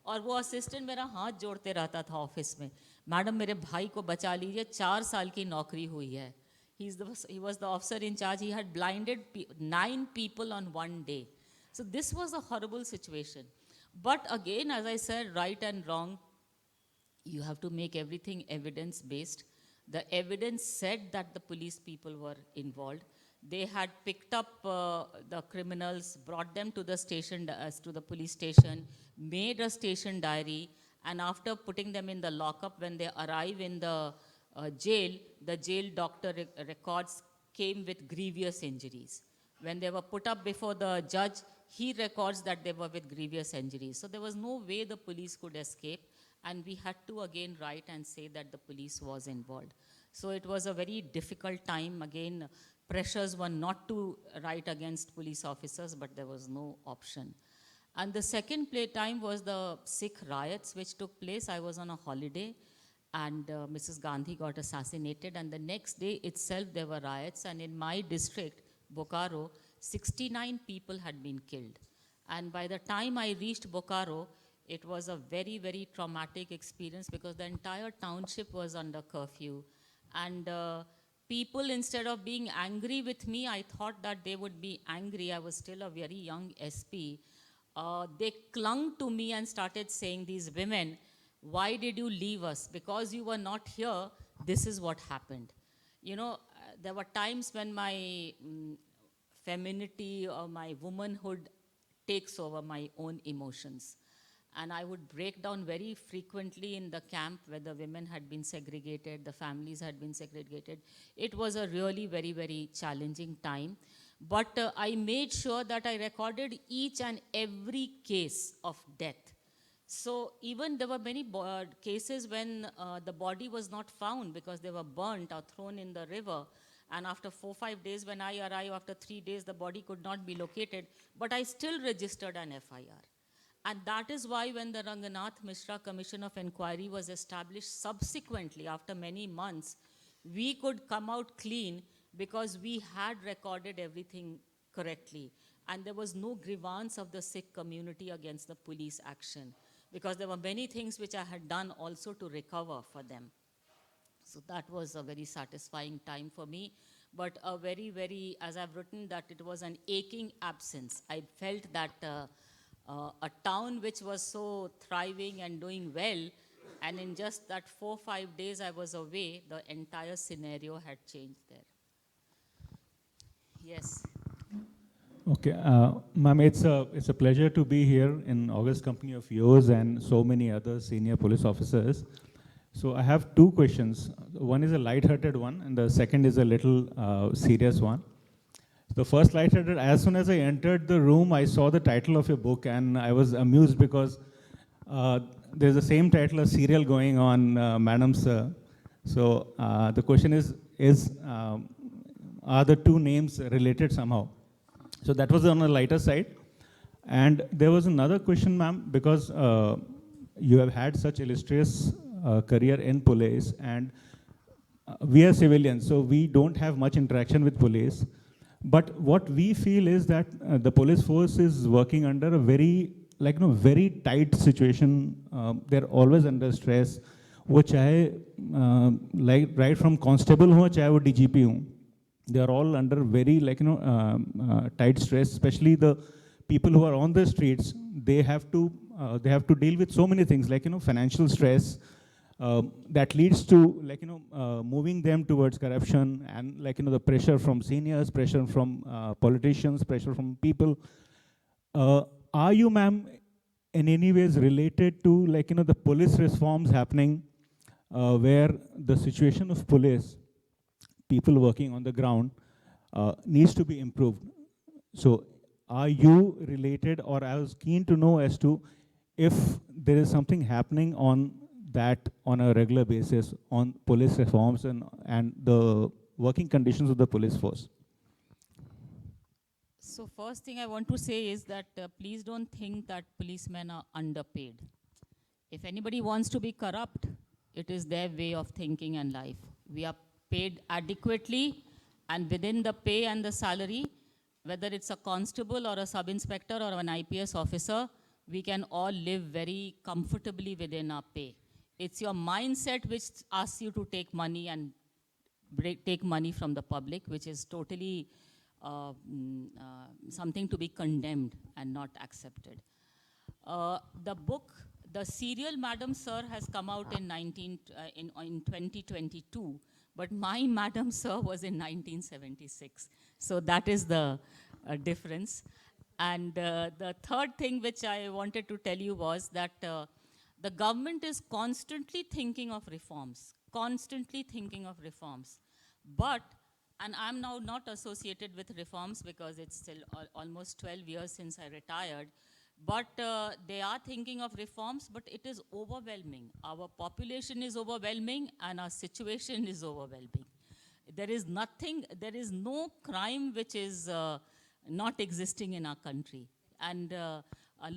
और वो assistant मेरा हाथ जोड़ते रहता था office में, madam मेरे भाई को बचा लीजिए, 4 साल की नौकरी हुई है. He was the officer in charge. He had blinded 9 people on one day. So this was a horrible situation. But again, as I said, right and wrong, you have to make everything evidence-based. The evidence said that the police people were involved. They had picked up the criminals, brought them to the station, to the police station, made a station diary, and after putting them in the lockup, when they arrive in the jail doctor records came with grievous injuries. When they were put up before the judge, he records that they were with grievous injuries. So there was no way the police could escape, and we had to again write and say that the police was involved. So it was a very difficult time. Again, pressures were not to write against police officers, but there was no option. And the second time was the Sikh riots which took place. I was on a holiday, and Mrs. Gandhi got assassinated, and the next day itself there were riots, and in my district, Bokaro, 69 people had been killed. And by the time I reached Bokaro, it was a very, very traumatic experience because the entire township was under curfew. And people, instead of being angry with me, I thought that they would be angry. I was still a very young SP. they clung to me and started saying, these women, why did you leave us? Because you were not here, this is what happened. You know, there were times when my femininity or my womanhood takes over my own emotions. And I would break down very frequently in the camp where the women had been segregated, the families had been segregated. It was a really very, very challenging time. But I made sure that I recorded each and every case of death. So even there were many cases when the body was not found because they were burnt or thrown in the river. And after 4-5 days, when I arrived, after 3 days, the body could not be located. But I still registered an FIR. And that is why when the Ranganath Mishra Commission of Inquiry was established subsequently, after many months, we could come out clean because we had recorded everything correctly. And there was no grievance of the Sikh community against the police action, because there were many things which I had done also to recover for them. So that was a very satisfying time for me, but a very, very, as I've written, that it was an aching absence. I felt that a town which was so thriving and doing well, and in just that 4-5 days I was away, the entire scenario had changed there. Yes.
Okay, ma'am, it's a pleasure to be here in august company of yours and so many other senior police officers. So I have two questions. One is a light-hearted one, and the second is a little serious one. The first light-hearted, as soon as I entered the room, I saw the title of your book, and I was amused because there's the same title as serial going on, Madam Sir. So the question is are the two names related somehow? So that was on the lighter side. And there was another question, ma'am, because you have had such illustrious career in police, and we are civilians, so we don't have much interaction with police. But what we feel is that the police force is working under a very, very tight situation. They're always under stress. वो चाहे like right from constable हो चाहे वो DGP हो, they are all under very tight stress. Especially the people who are on the streets, they have to deal with so many things like financial stress. That leads to moving them towards corruption, and the pressure from seniors, pressure from politicians, pressure from people. Are you, ma'am, in any ways related to the police reforms happening, where the situation of police, people working on the ground, needs to be improved? So are you related, or I was keen to know as to if there is something happening on that on a regular basis on police reforms and the working conditions of the police force.
So first thing I want to say is that please don't think that policemen are underpaid. If anybody wants to be corrupt, it is their way of thinking and life. We are paid adequately, and within the pay and the salary, whether it's a constable or a sub-inspector or an IPS officer, we can all live very comfortably within our pay. It's your mindset which asks you to take money and take money from the public, which is totally something to be condemned and not accepted. The book, The Serial Madam Sir, has come out in 2022, but my Madam Sir was in 1976. So that is the difference. And the third thing which I wanted to tell you was that the government is constantly thinking of reforms, constantly thinking of reforms. But, and I'm now not associated with reforms because it's still almost 12 years since I retired, but they are thinking of reforms, but it is overwhelming. Our population is overwhelming and our situation is overwhelming. There is nothing, there is no crime which is not existing in our country. And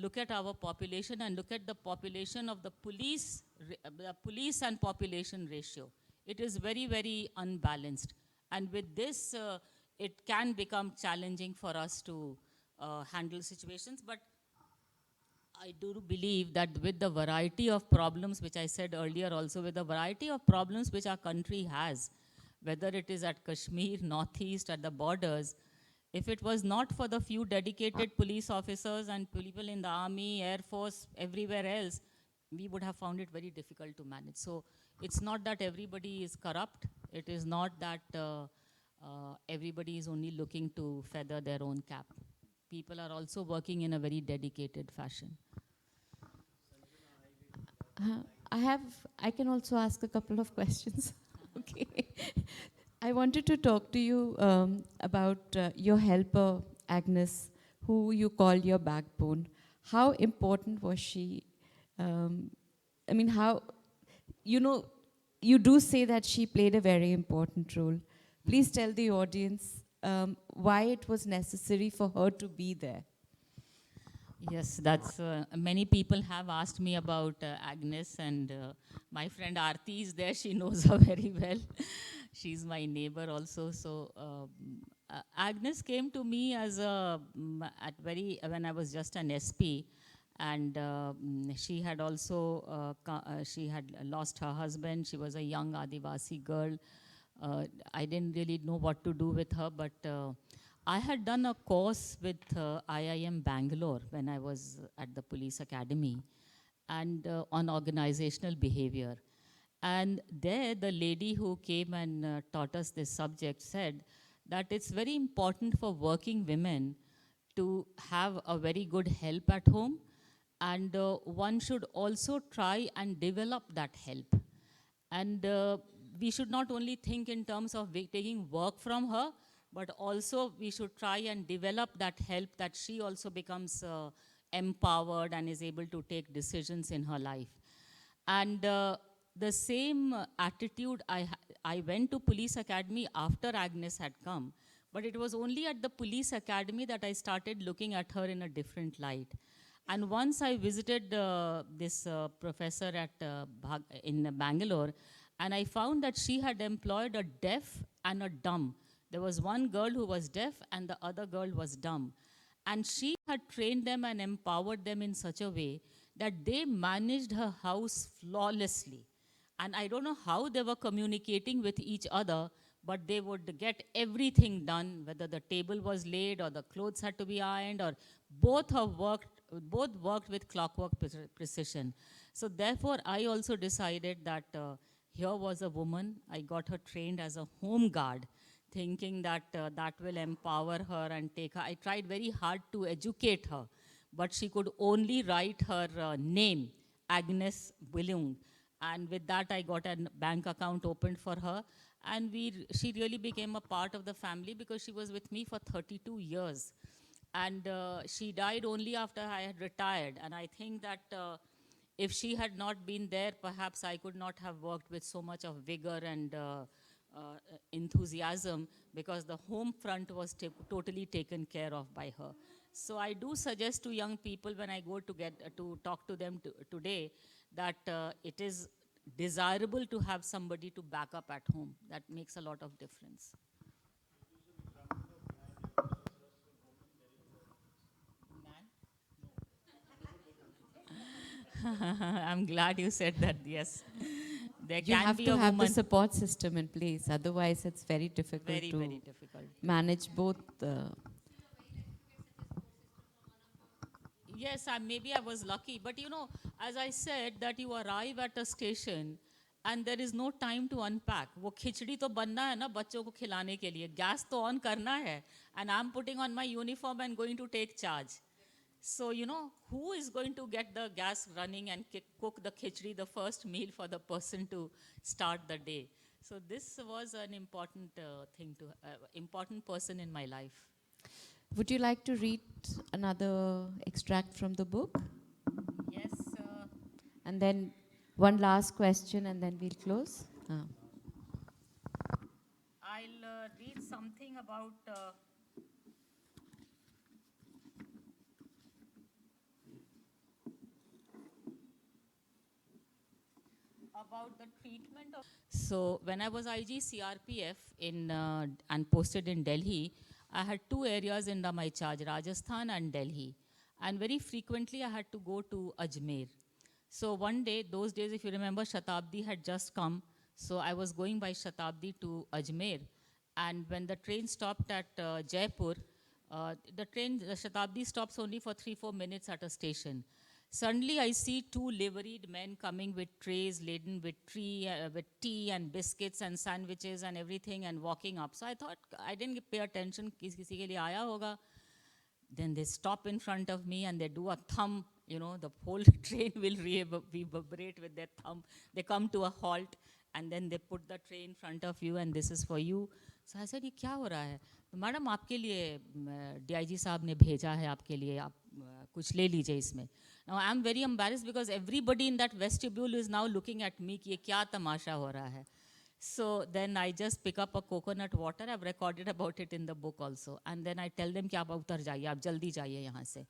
look at our population and look at the population of the police and population ratio. It is very, very unbalanced. And with this, it can become challenging for us to handle situations. But I do believe that with the variety of problems, which I said earlier also, with the variety of problems which our country has, whether it is at Kashmir, Northeast, at the borders, If it was not for the few dedicated police officers and people in the army, air force, everywhere else, we would have found it very difficult to manage. So it's not that everybody is corrupt. It is not that everybody is only looking to feather their own cap. People are also working in a very dedicated fashion.
I can also ask a couple of questions. Okay. I wanted to talk to you about your helper, Agnes, who you call your backbone. How important was she? I mean, how, you know, you do say that she played a very important role. Please tell the audience why it was necessary for her to be there.
Yes, that's many people have asked me about Agnes, and my friend Aarti is there. She knows her very well. She's my neighbor also. So Agnes came to me as a when I was just an SP, and she had also she had lost her husband. She was a young Adivasi girl. I didn't really know what to do with her, but I had done a course with IIM Bangalore when I was at the police academy, and on organizational behavior. And there, the lady who came and taught us this subject said that it's very important for working women to have a very good help at home, and one should also try and develop that help. And we should not only think in terms of taking work from her, but also we should try and develop that help, that she also becomes empowered and is able to take decisions in her life. And the same attitude, I went to police academy after Agnes had come, but it was only at the police academy that I started looking at her in a different light. And once I visited this professor at in Bangalore, and I found that she had employed a deaf and a dumb. There was one girl who was deaf and the other girl was dumb. And she had trained them and empowered them in such a way that they managed her house flawlessly. And I don't know how they were communicating with each other, but they would get everything done, whether the table was laid or the clothes had to be ironed, or both worked with clockwork precision. So therefore, I also decided that here was a woman. I got her trained as a home guard, thinking that that will empower her and take her. I tried very hard to educate her, but she could only write her name, Agnes Willung. And with that, I got a bank account opened for her. And she really became a part of the family because she was with me for 32 years. And she died only after I had retired. And I think that if she had not been there, perhaps I could not have worked with so much of vigor and enthusiasm, because the home front was totally taken care of by her. So I do suggest to young people when I go to talk to them today that it is desirable to have somebody to back up at home. That makes a lot of difference. I'm glad you said that, yes. There
You
can
have
be
to
a
have the
woman.
support system in place. Otherwise, it's very difficult
Very,
to
very difficult.
manage both.
Yes, maybe I was lucky. But you know, as I said, that you arrive at a station and there is no time to unpack. वो खिचड़ी तो बनना है ना बच्चों को खिलाने के लिए. Gas तो on करना है. And I'm putting on my uniform and going to take charge. So, you know, who is going to get the gas running and cook the khichdi, the first meal for the person to start the day? So this was an important important person in my life.
Would you like to read another extract from the book?
Yes.
And then one last question, and then we'll close.
I'll read something about the treatment of. So when I was IG CRPF and posted in Delhi, I had two areas under my charge, Rajasthan and Delhi. And very frequently I had to go to Ajmer. So one day, those days, if you remember, Shatabdi had just come. So I was going by Shatabdi to Ajmer. And when the train stopped at Jaipur, The Shatabdi stops only for 3-4 minutes at a station. Suddenly, I see two liveried men coming with trays laden with tea and biscuits and sandwiches and everything and walking up. So I thought, I didn't pay attention, kisi ke liye aaya hoga. Then they stop in front of me and they do a thumb, the whole train will reverberate with their thumb. They come to a halt and then they put the tray in front of you and this is for you. So I said, ये क्या हो रहा है? तो madam आपके लिए DIG साहब ने भेजा है आपके लिए, आप कुछ ले लीजिए इसमें. Now I am very embarrassed because everybody in that vestibule is now looking at me कि ये क्या तमाशा हो रहा है. So then I just pick up a coconut water. I've recorded about it in the book also. And then I tell them कि आप उतर जाइए, आप जल्दी जाइए यहाँ से.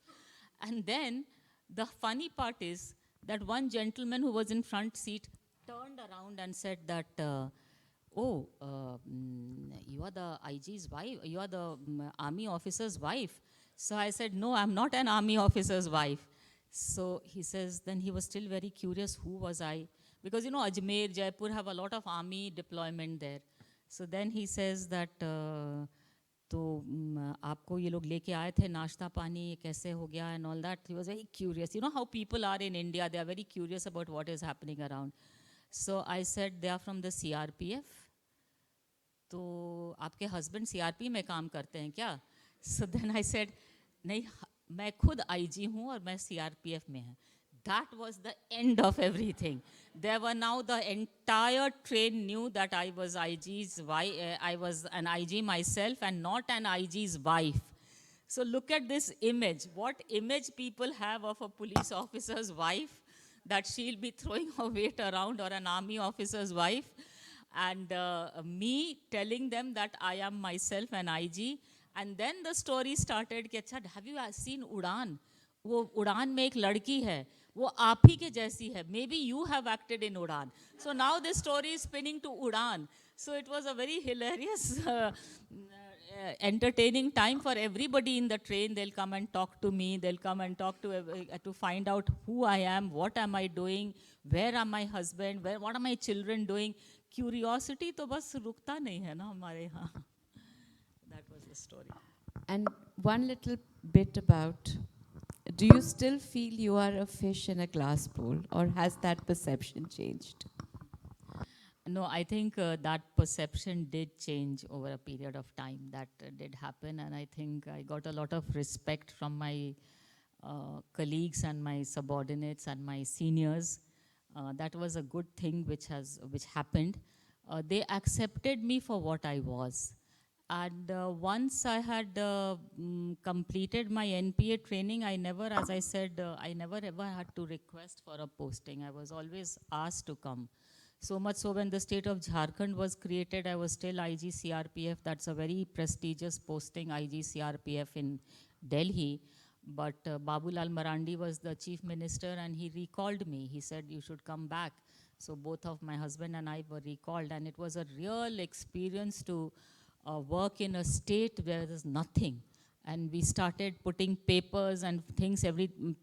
And then the funny part is that one gentleman who was in front seat turned around and said that, you are the IG's wife, you are the army officer's wife. So I said, no, I'm not an army officer's wife. So he says, then he was still very curious, who was I? Because Ajmer, Jaipur have a lot of army deployment there. So then he says that, तो आपको ये लोग लेके आए थे नाश्ता पानी ये कैसे हो गया and all that. He was very curious. You know how people are in India, they are very curious about what is happening around. So I said, they are from the CRPF. तो आपके husband CRP में काम करते हैं क्या? So then I said, नहीं, मैं खुद IG हूँ और मैं CRPF में हैं. That was the end of everything. There were now the entire train knew that I was IG's wife. I was an IG myself and not an IG's wife. So look at this image. What image people have of a police officer's wife, that she'll be throwing her weight around, or an army officer's wife. And me telling them that I am myself an IG. And then the story started, have you seen Udaan? वो उड़ान में एक लड़की है, वो आप ही के जैसी है. Maybe you have acted in Udaan. So now this story is spinning to Udaan. So it was a very hilarious, entertaining time for everybody in the train. They'll come and talk to me. They'll come and talk to find out who I am, what am I doing, where are my husband, what are my children doing. Curiosity तो बस रुकता नहीं है ना हमारे यहाँ. That was the story.
And one little bit about, do you still feel you are a fish in a glass bowl, or has that perception changed?
No, I think that perception did change over a period of time. That did happen, and I think I got a lot of respect from my colleagues and my subordinates and my seniors. That was a good thing which happened. They accepted me for what I was. And once I had completed my NPA training, I never, as I said, I never ever had to request for a posting. I was always asked to come. So much so when the state of Jharkhand was created, I was still IG CRPF. That's a very prestigious posting, IG CRPF in Delhi. But Babulal Marandi was the chief minister and he recalled me. He said, you should come back. So both of my husband and I were recalled, and it was a real experience to work in a state where there's nothing. And we started putting papers and things,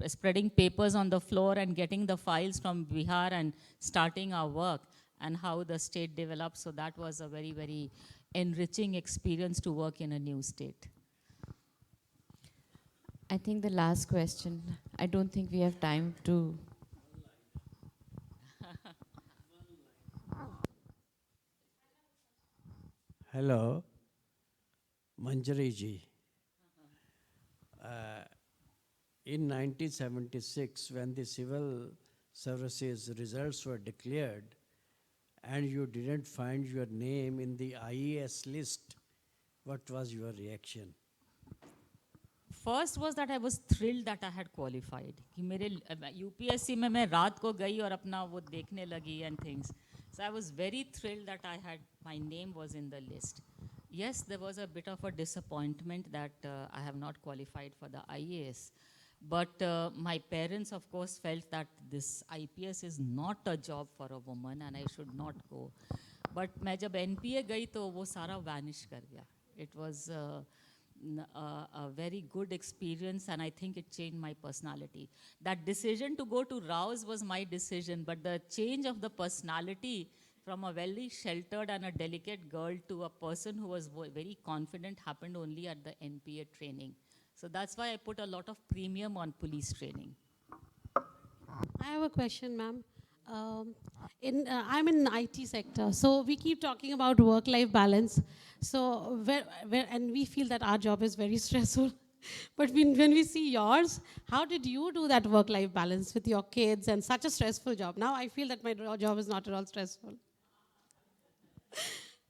spreading papers on the floor and getting the files from Bihar and starting our work, and how the state developed. So that was a very, very enriching experience to work in a new state.
I think the last question, I don't think we have time to.
Hello, Manjari ji. In 1976, when the civil services results were declared and you didn't find your name in the IAS list, what was your reaction?
First was that I was thrilled that I had qualified. कि मेरे UPSC में मैं रात को गई और अपना वो देखने लगी and things. So I was very thrilled that my name was in the list. Yes, there was a bit of a disappointment that I have not qualified for the IAS. But my parents, of course, felt that this IPS is not a job for a woman and I should not go. But मैं जब NPA गई तो वो सारा vanish कर गया. It was a very good experience, and I think it changed my personality. That decision to go to Rao's was my decision, but the change of the personality from a very sheltered and a delicate girl to a person who was very confident happened only at the NPA training. So that's why I put a lot of premium on police training.
I have a question, ma'am. Um, I'm in IT sector, so we keep talking about work-life balance. So and we feel that our job is very stressful. But when we see yours, how did you do that work-life balance with your kids and such a stressful job? Now I feel that my job is not at all stressful.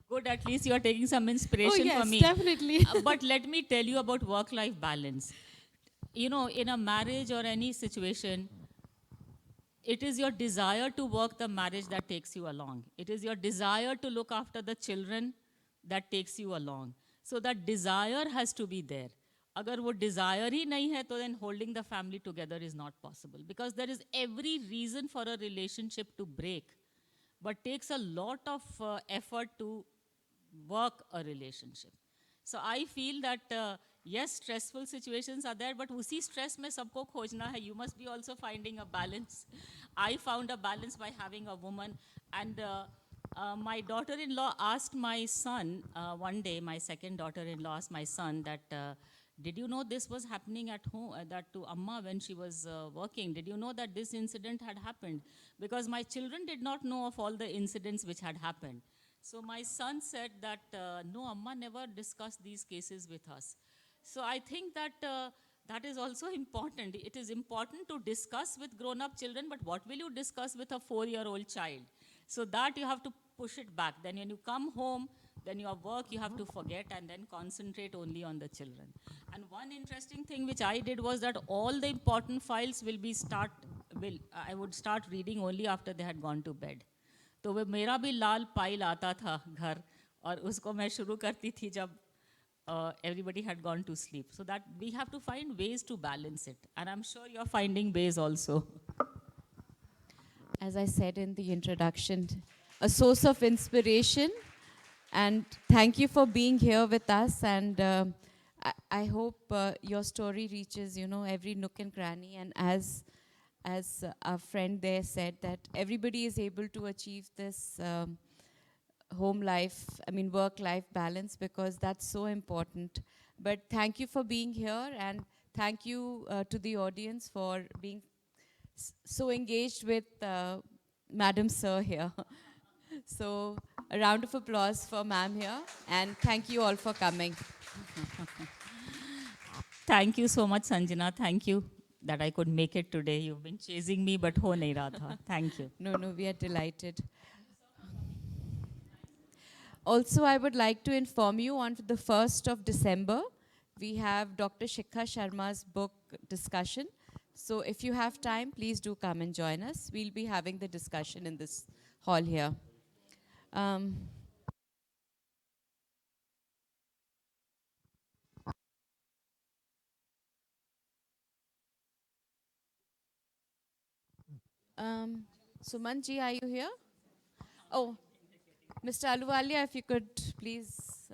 Good, at least you are taking some
Oh
inspiration for
yes,
me.
definitely.
But let me tell you about work-life balance. You know, in a marriage or any situation, it is your desire to work the marriage that takes you along. It is your desire to look after the children that takes you along. So that desire has to be there. Agar wo desire hi nahi hai, to then holding the family together is not possible. Because there is every reason for a relationship to break, but takes a lot of effort to work a relationship. So I feel that yes, stressful situations are there, but usi stress mein sabko khojna hai. You must be also finding a balance. I found a balance by having a woman, and my daughter-in-law asked my son one day. My second daughter-in-law asked my son that. Did you know this was happening at home, that to Amma when she was working? Did you know that this incident had happened? Because my children did not know of all the incidents which had happened. So my son said that, no, Amma never discussed these cases with us. So I think that that is also important. It is important to discuss with grown-up children, but what will you discuss with a 4-year-old child? So that you have to push it back. Then when you come home, then your work you have to forget and then concentrate only on the children. And one interesting thing which I did was that all the important files I would start reading only after they had gone to bed. तो वो मेरा भी लाल pile आता था घर और उसको मैं शुरू करती थी जब everybody had gone to sleep. So that we have to find ways to balance it. And I'm sure you're finding ways also.
As I said in the introduction, a source of inspiration. And thank you for being here with us. And I hope your story reaches, every nook and cranny. And as our friend there said, that everybody is able to achieve this work-life balance, because that's so important. But thank you for being here, and thank you to the audience for being so engaged with Madam Sir here. So a round of applause for ma'am here, and thank you all for coming.
Thank you so much, Sanjana. Thank you that I could make it today. You've been chasing me, but ho nahi raha tha. Thank you.
No, we are delighted. Also, I would like to inform you on the 1st of December, we have Dr. Shikha Sharma's book discussion. So if you have time, please do come and join us. We'll be having the discussion in this hall here. Sumanji, are you here? Oh, Mr. Aluwalia, if you could please